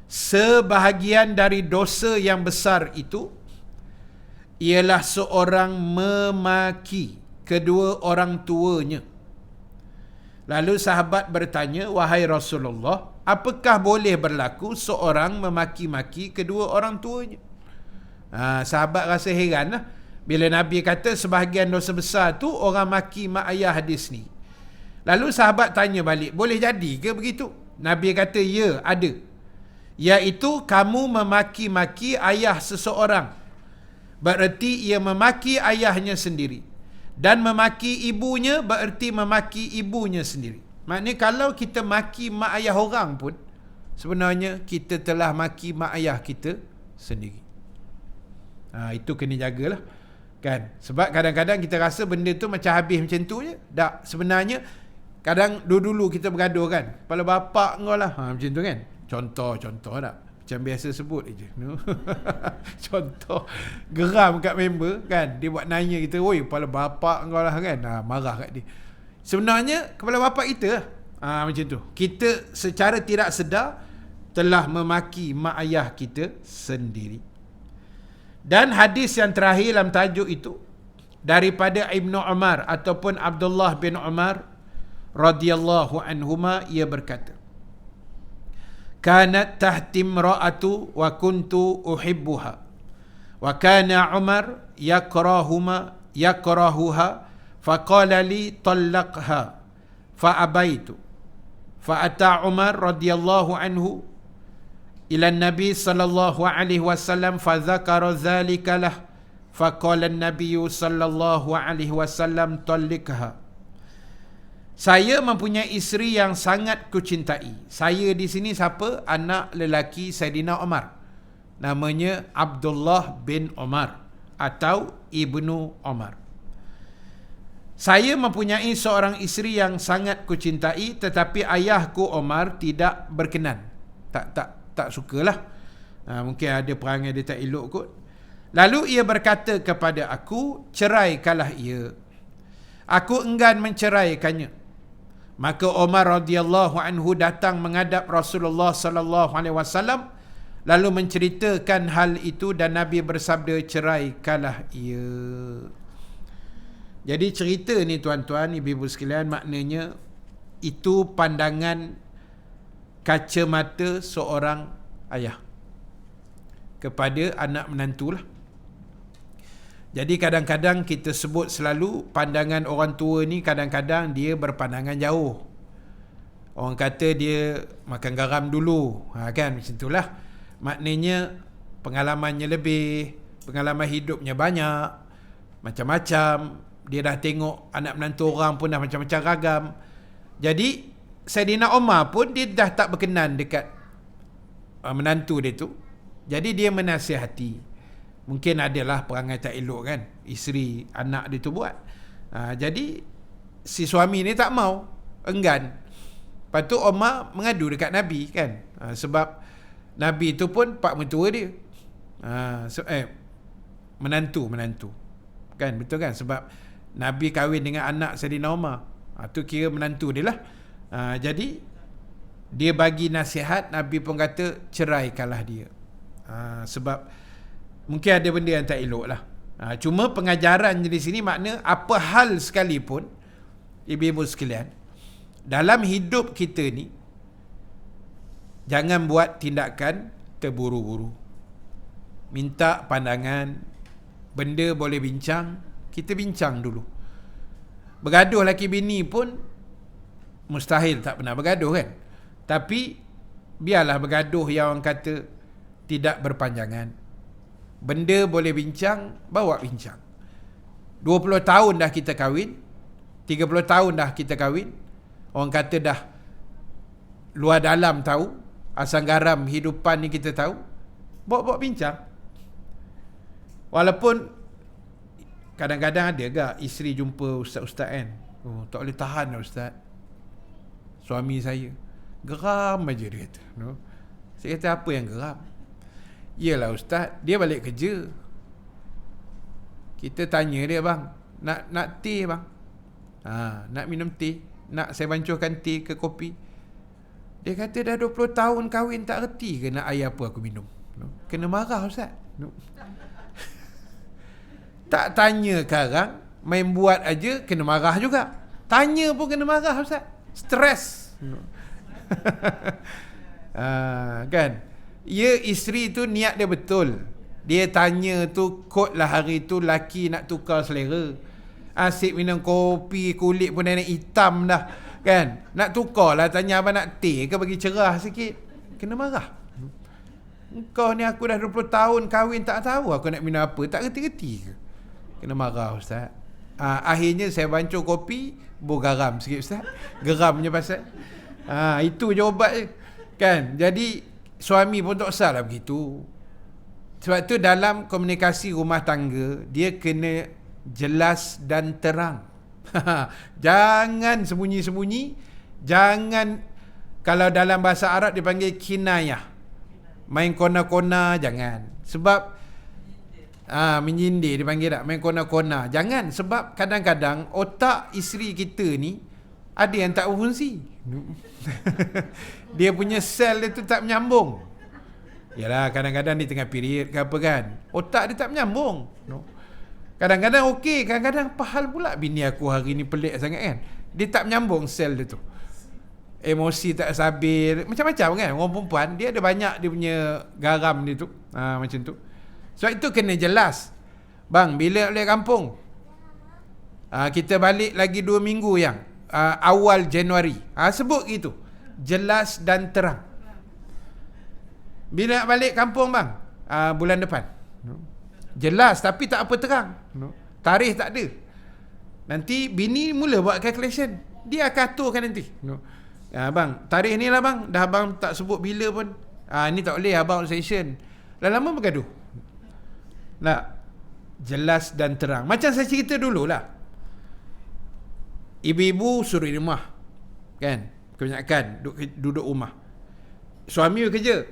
sebahagian dari dosa yang besar itu ialah seorang memaki kedua orang tuanya. Lalu sahabat bertanya, wahai Rasulullah, apakah boleh berlaku seorang memaki-maki kedua orang tuanya? Sahabat rasa heran lah bila Nabi kata sebahagian dosa besar tu orang maki mak ayah hadis ni. Lalu sahabat tanya balik, boleh jadi ke begitu? Nabi kata, ya, ada. Iaitu kamu memaki-maki ayah seseorang, bererti ia memaki ayahnya sendiri. Dan memaki ibunya bererti memaki ibunya sendiri. Maknanya kalau kita maki mak ayah orang pun, sebenarnya kita telah maki mak ayah kita sendiri. Itu kena jagalah, kan? Sebab kadang-kadang kita rasa benda tu macam habis macam tu je. Tak, sebenarnya kadang dulu kita bergaduh kan, kepala bapak kau lah, macam tu kan. Contoh tak, macam biasa sebut je. Contoh geram kat member kan, dia buat nanya kita, oi kepala bapak kau lah kan, marah kat dia. Sebenarnya kepala bapak kita lah. Macam tu, kita secara tidak sedar telah memaki mak ayah kita sendiri. Dan hadis yang terakhir dalam tajuk itu daripada Ibnu Umar ataupun Abdullah bin Umar radhiyallahu anhuma, ia berkata, kanat tahti imra'atu wa kuntu uhibbuha wa kana Umar yakrahuha faqala li talaqha fa abaitu fa ata Umar radhiyallahu anhu ila Nabi sallallahu alaihi wasallam fa dzakara dzalika lah faqala an-nabiy sallallahu alaihi wasallam talliqha. Saya mempunyai isteri yang sangat kucintai. Saya di sini siapa? Anak lelaki Saidina Umar. Namanya Abdullah bin Umar atau Ibnu Umar. Saya mempunyai seorang isteri yang sangat kucintai, tetapi ayahku Umar tidak berkenan. Tak sukalah. Mungkin ada perangai dia tak elok kot. Lalu ia berkata kepada aku, ceraikanlah ia. Aku enggan menceraikannya. Maka Umar radhiyallahu anhu datang menghadap Rasulullah sallallahu alaihi wasallam lalu menceritakan hal itu, dan Nabi bersabda, ceraikanlah ia. Jadi cerita ni tuan-tuan, ibu-ibu sekalian, maknanya itu pandangan kacamata seorang ayah kepada anak menantulah. Jadi kadang-kadang kita sebut selalu pandangan orang tua ni kadang-kadang dia berpandangan jauh. Orang kata dia makan garam dulu, kan, macam itulah. Maknanya pengalamannya lebih, pengalaman hidupnya banyak, macam-macam, dia dah tengok anak menantu orang pun dah macam-macam ragam. Jadi Saidina Umar pun dia dah tak berkenan dekat menantu dia tu. Jadi dia menasihati. Mungkin adalah perangai tak elok kan, isteri anak dia tu buat. Jadi si suami ni tak mau, enggan. Lepas tu Umar mengadu dekat Nabi kan. Sebab Nabi tu pun pak mentua dia. Menantu kan, betul kan, sebab Nabi kahwin dengan anak Saidina Umar. Tu kira menantu dia lah. Jadi dia bagi nasihat, Nabi pun kata ceraikanlah dia. Sebab mungkin ada benda yang tak elok lah. Cuma pengajaran di sini makna apa hal sekalipun, ibu-ibu sekalian, dalam hidup kita ni jangan buat tindakan terburu-buru. Minta pandangan, benda boleh bincang, kita bincang dulu. Bergaduh laki bini pun mustahil tak pernah bergaduh kan. Tapi biarlah bergaduh yang orang kata tidak berpanjangan. Benda boleh bincang, bawa bincang. 20 tahun dah kita kahwin, 30 tahun dah kita kahwin, orang kata dah luar dalam tahu, asam garam hidupan ni kita tahu, bawa bincang. Walaupun kadang-kadang ada agak isteri jumpa ustaz-ustaz kan, tak boleh tahan lah ustaz, suami saya geram aja, dia kata. Saya kata, apa yang geram? Yelah ustaz, dia balik kerja, kita tanya dia, bang, nak teh bang, nak minum teh, nak saya bancuhkan teh ke kopi? Dia kata dah 20 tahun kahwin tak reti ke nak air apa aku minum. Kena marah ustaz. Tak tanya sekarang, main buat aja kena marah juga. Tanya pun kena marah ustaz. Stres. Kan? Ya, isteri tu niat dia betul. Dia tanya tu kod lah hari tu laki nak tukar selera. Asyik minum kopi, kulit pun dah hitam dah. Kan? Nak tukar lah, tanya abang nak teh ke bagi cerah sikit. Kena marah. Kau ni aku dah 20 tahun kahwin tak tahu aku nak minum apa, tak reti-reti ke? Kena marah ustaz. Akhirnya saya bancuh kopi, garam sikit ustaz. Geramnya pasal. Itu je obat je. Kan? Jadi suami pun tak usah lah begitu. Sebab tu dalam komunikasi rumah tangga, dia kena jelas dan terang. Jangan sembunyi-sembunyi. Jangan, kalau dalam bahasa Arab dipanggil kinayah, main kona-kona, jangan. Sebab menyindir dipanggil tak, main kona-kona, jangan. Sebab kadang-kadang otak isteri kita ni ada yang tak berfungsi. Dia punya sel dia tu tak menyambung. Yalah, kadang-kadang dia tengah period ke apa kan, otak dia tak menyambung. Kadang-kadang okey, kadang-kadang apa hal pula bini aku hari ni pelik sangat kan. Dia tak menyambung sel dia tu. Emosi tak stabil, macam-macam kan. Orang perempuan dia ada banyak dia punya garam dia tu. Macam tu. Sebab itu kena jelas. Bang, bila balik kampung? Kita balik lagi 2 minggu yang awal Januari. Sebut gitu. Jelas dan terang. Bila nak balik kampung bang? Bulan depan. Jelas tapi tak apa terang. Tarikh tak ada. Nanti bini mula buat calculation. Dia akan aturkan nanti. Bang, tarikh ni lah bang. Dah abang tak sebut bila pun. Ni tak boleh abang session. Dah lama bergaduh. Nak jelas dan terang. Macam saya cerita dululah. Ibu-ibu suruh di rumah. Kan? Kebanyakan duduk rumah. Suami kerja.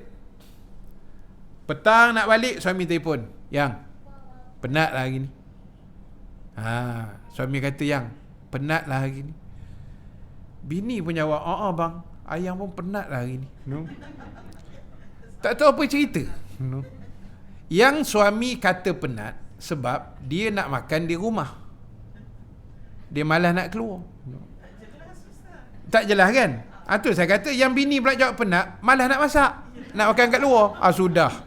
Petang nak balik, suami telefon. Yang, penat lah hari ni. Suami kata, yang, penat lah hari ni. Bini pun jawab, bang, ayang pun penat lah hari ni. Tak tahu apa cerita. Yang suami kata penat sebab dia nak makan di rumah, dia malas nak keluar. Tak jelas kan? Tu saya kata, yang bini pula jawab penat, malas nak masak, nak makan kat luar. Sudah.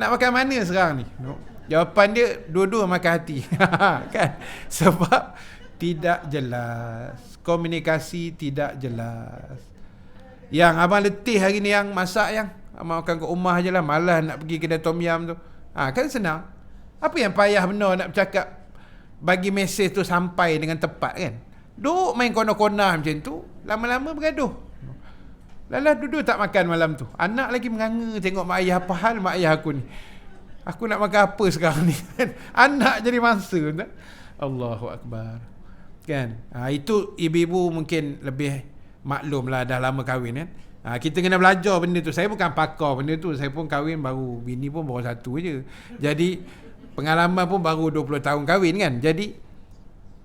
Nak makan mana sekarang ni? Jawapan dia, dua-dua makan hati. Kan? Sebab tidak jelas. Komunikasi tidak jelas. Yang abang letih hari ni, yang masak yang, abang makan kat rumah je lah, malas nak pergi kedai tom yam tu. Kan senang. Apa yang payah benar nak bercakap bagi mesej tu sampai dengan tepat kan. Duk main kona-kona macam tu, lama-lama bergaduh. Lala duduk tak makan malam tu. Anak lagi menganga tengok mak ayah, apa hal mak ayah aku ni. Aku nak makan apa sekarang ni kan. Anak jadi mangsa tak? Allahu Akbar. Kan? Itu ibu-ibu mungkin lebih maklum lah, dah lama kahwin kan. Kita kena belajar benda tu. Saya bukan pakar benda tu. Saya pun kahwin baru, bini pun baru satu je. Jadi pengalaman pun baru 20 tahun kahwin kan. Jadi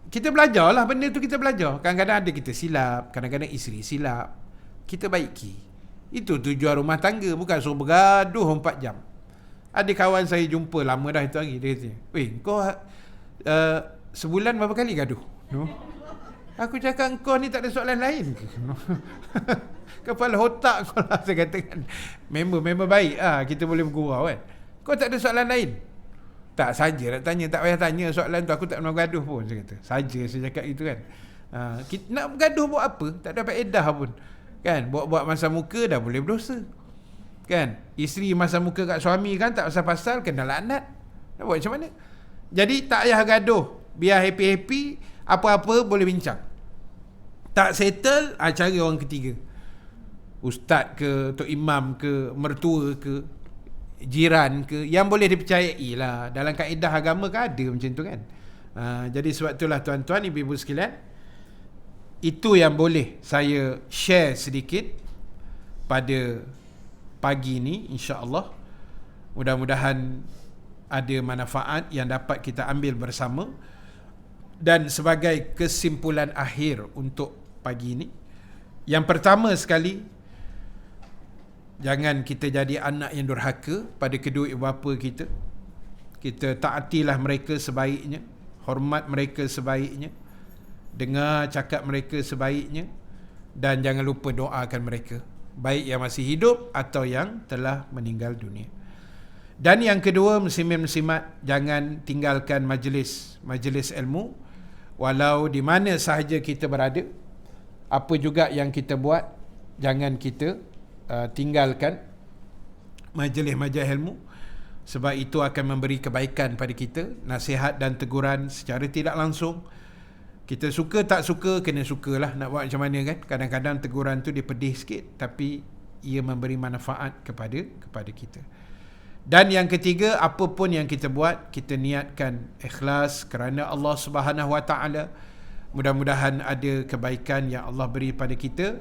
kita belajar lah benda tu, kita belajar. Kadang-kadang ada kita silap, kadang-kadang isteri silap, kita baiki. Itu tujuan rumah tangga, bukan suruh bergaduh 4 jam. Ada kawan saya jumpa lama dah itu hari, dia kata, "Weh, kau sebulan berapa kali gaduh?" No? Aku cakap, kau ni tak ada soalan lain ke? No? Kepala otak kau lah, saya katakan. Member baik kita boleh bergurau kan. Kau tak ada soalan lain? Tak, saja nak tanya, tak payah tanya soalan tu, aku tak pernah bergaduh pun, saya kata. Saja saya cakap itu kan. Kita nak bergaduh buat apa? Tak dapat edah pun. Kan, buat-buat masa muka dah boleh berdosa. Kan, isteri masa muka kat suami kan, tak pasal-pasal kena laknat. Nak buat macam mana? Jadi tak payah gaduh, biar happy-happy, apa-apa boleh bincang. Tak settle, cari orang ketiga. Ustaz ke, tok imam ke, mertua ke, jiran ke, yang boleh dipercayai lah. Dalam kaedah agama kan ada macam tu kan. Jadi sebab itulah tuan-tuan, ibu-ibu sekalian, itu yang boleh saya share sedikit pada pagi ni, insya-Allah. Mudah-mudahan ada manfaat yang dapat kita ambil bersama. Dan sebagai kesimpulan akhir untuk pagi ini, yang pertama sekali, jangan kita jadi anak yang durhaka pada kedua ibu bapa kita. Kita taatilah mereka sebaiknya, hormat mereka sebaiknya, dengar cakap mereka sebaiknya, dan jangan lupa doakan mereka, baik yang masih hidup atau yang telah meninggal dunia. Dan yang kedua, muslimin-muslimat, jangan tinggalkan majlis ilmu, walau di mana sahaja kita berada, apa juga yang kita buat, jangan kita tinggalkan majlis-majlis ilmu, sebab itu akan memberi kebaikan pada kita, nasihat dan teguran secara tidak langsung. Kita suka tak suka, kena sukalah, nak buat macam mana kan. Kadang-kadang teguran tu dia pedih sikit, tapi ia memberi manfaat kepada kita. Dan yang ketiga, apapun yang kita buat, kita niatkan ikhlas kerana Allah Subhanahu Wa Taala. Mudah-mudahan ada kebaikan yang Allah beri pada kita,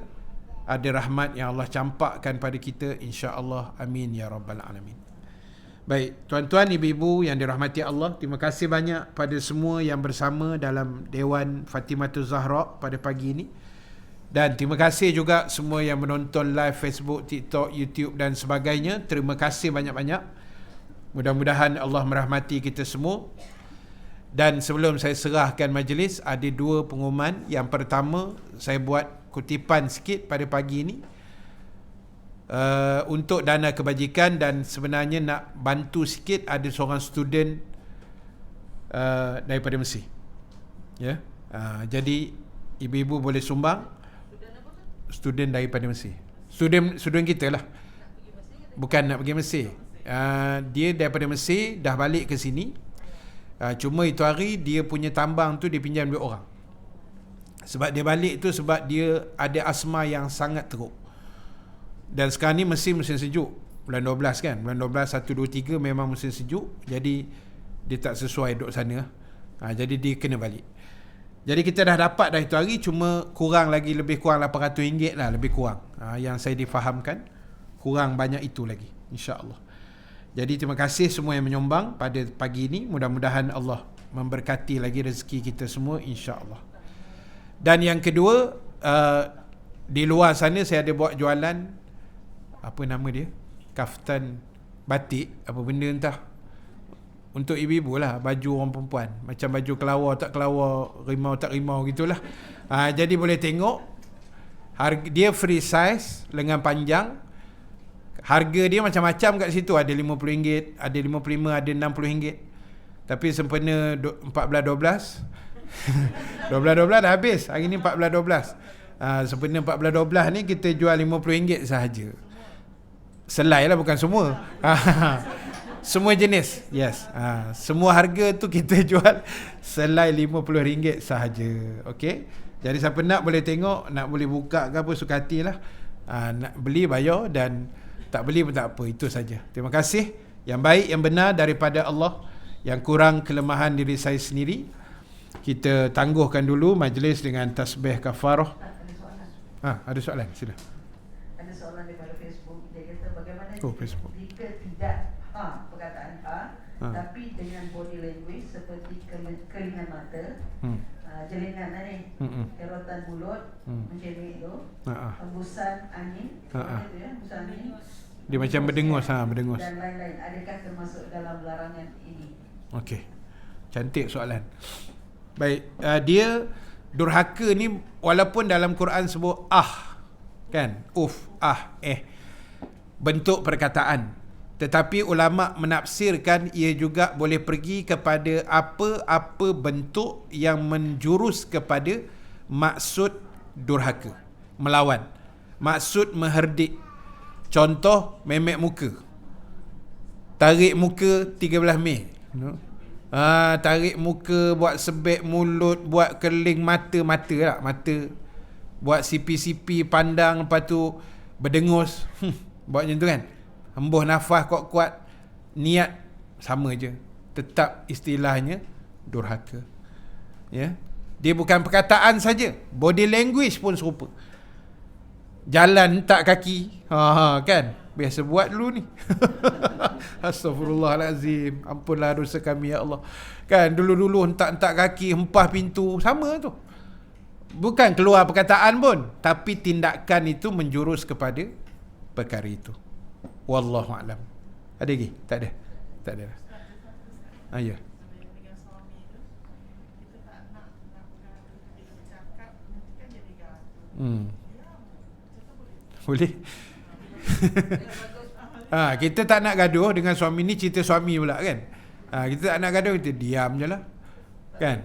ada rahmat yang Allah campakkan pada kita, insya-Allah. Amin ya rabbal alamin. Baik, tuan-tuan, ibu-ibu yang dirahmati Allah, terima kasih banyak pada semua yang bersama dalam Dewan Fatimahtul Zahra pada pagi ini. Dan terima kasih juga semua yang menonton live Facebook, TikTok, YouTube dan sebagainya. Terima kasih banyak-banyak. Mudah-mudahan Allah merahmati kita semua. Dan sebelum saya serahkan majlis, ada dua pengumuman. Yang pertama, saya buat kutipan sikit pada pagi ini untuk dana kebajikan, dan sebenarnya nak bantu sikit. Ada seorang student daripada Mesir. Ya. Jadi ibu-ibu boleh sumbang. Student daripada Mesir. Student kita lah. Bukan nak pergi Mesir. Dia daripada Mesir, dah balik ke sini. Cuma itu hari dia punya tambang tu dia pinjam duit orang. Sebab dia balik tu sebab dia ada asma yang sangat teruk. Dan sekarang ni Mesir musim sejuk. Bulan 12 kan. Bulan 12, 1, 2, 3 memang musim sejuk. Jadi dia tak sesuai duduk sana. Jadi dia kena balik. Jadi kita dah dapat dah itu hari, cuma kurang lagi, lebih kurang RM800 lah, lebih kurang. Yang saya difahamkan, kurang banyak itu lagi, insya-Allah. Jadi terima kasih semua yang menyumbang pada pagi ini. Mudah-mudahan Allah memberkati lagi rezeki kita semua, insya-Allah. Dan yang kedua, di luar sana saya ada buat jualan, apa nama dia? Kaftan batik, apa benda entah. Untuk ibu-ibu lah, baju orang perempuan, macam baju kelawar tak kelawar, rimau tak rimau gitulah. Jadi boleh tengok, harga dia free size, lengan panjang. Harga dia macam-macam kat situ, ada RM50, ada RM55, ada RM60. Tapi sempena 14-12 12-12 dah habis. Hari ni 14-12. Sempena 14-12 ni kita jual RM50 sahaja. Selai lah, bukan semua. Semua jenis. Yes. Semua harga tu kita jual selai RM50 sahaja. Okey. Jadi siapa nak boleh tengok, nak boleh buka ke apa, suka hatilah. Nak beli bayar, dan tak beli pun tak apa. Itu saja. Terima kasih. Yang baik, yang benar daripada Allah. Yang kurang, kelemahan diri saya sendiri. Kita tangguhkan dulu majlis dengan tasbih kafarah. Ada soalan. Sila. Ada soalan daripada Facebook. Dia kata bagaimana Facebook. jika tidak perkataan tapi dengan body language seperti kelingan mata, jelingan ni, kerotan mulut, mencemik tu, hembusan angin, hembusan angin, dia macam berdengus, berdengus. Dan lain-lain. Adakah termasuk dalam larangan ini? Okey. Cantik soalan. Baik, dia durhaka ni walaupun dalam Quran sebut kan, bentuk perkataan, tetapi ulama menafsirkan ia juga boleh pergi kepada apa-apa bentuk yang menjurus kepada maksud durhaka, melawan, maksud mengherdik. Contoh, memek muka, tarik muka 13 Mei, tarik muka, buat sebek mulut, buat keling mata, buat sipi-sipi pandang, lepas tu berdengus, buat macam tu kan, hembuh nafas kuat-kuat, niat sama je, tetap istilahnya durhaka. Ya, dia bukan perkataan saja, body language pun serupa. Jalan tak kaki, kan, biasa buat dulu ni. Astaghfirullahalazim, ampunlah dosa kami ya Allah. Kan dulu-dulu hentak-hentak kaki, hempah pintu, sama tu. Bukan keluar perkataan pun, tapi tindakan itu menjurus kepada perkara itu. Wallahu a'lam. Ada lagi? Tak ada. Tak ada. Ya. Boleh. Kita tak nak gaduh dengan suami ni, cerita suami pula kan. Kita tak nak gaduh, kita diam je lah kan.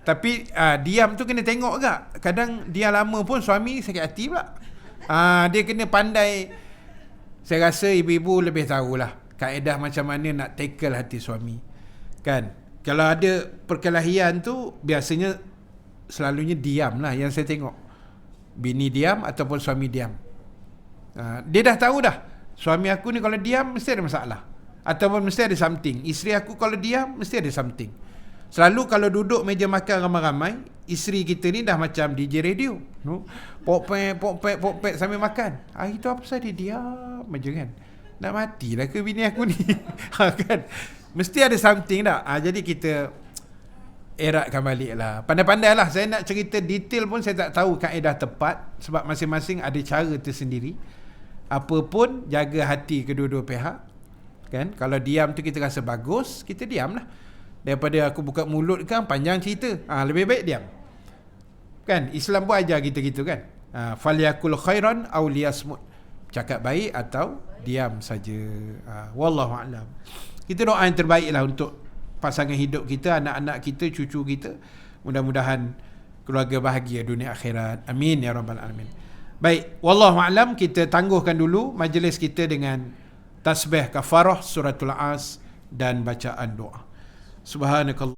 Tapi diam tu kena tengok agak. Kadang dia lama pun suami sakit hati pula. Dia kena pandai. Saya rasa ibu-ibu lebih tahulah kaedah macam mana nak tackle hati suami kan. Kalau ada perkelahian tu biasanya selalunya diam lah yang saya tengok. Bini diam ataupun suami diam. Dia dah tahu dah, suami aku ni kalau diam mesti ada masalah, ataupun mesti ada something. Isteri aku kalau diam mesti ada something. Selalu kalau duduk meja makan ramai-ramai, isteri kita ni dah macam DJ radio, pok-pek sambil makan. Hari tu apa pasal dia diam macam kan, nak matilah ke bini aku ni. Kan mesti ada something dah. Jadi kita eratkan balik lah, pandai-pandai lah. Saya nak cerita detail pun saya tak tahu kaedah tepat, sebab masing-masing ada cara tersendiri. Apa pun jaga hati kedua-dua pihak kan. Kalau diam tu kita rasa bagus, kita diam lah, daripada aku buka mulut kan panjang cerita. Lebih baik diam kan. Islam pun ajar kita gitu kan. Falyakul khairan aw liyasmut, cakap baik atau diam saja. Wallahu a'lam. Kita doa yang terbaik lah untuk pasangan hidup kita, anak-anak kita, cucu kita. Mudah-mudahan keluarga bahagia dunia akhirat. Amin ya rabbal alamin. Baik, wallahu a'lam. Kita tangguhkan dulu majlis kita dengan tasbih kafarah, suratul As dan bacaan doa. Subhanakallah.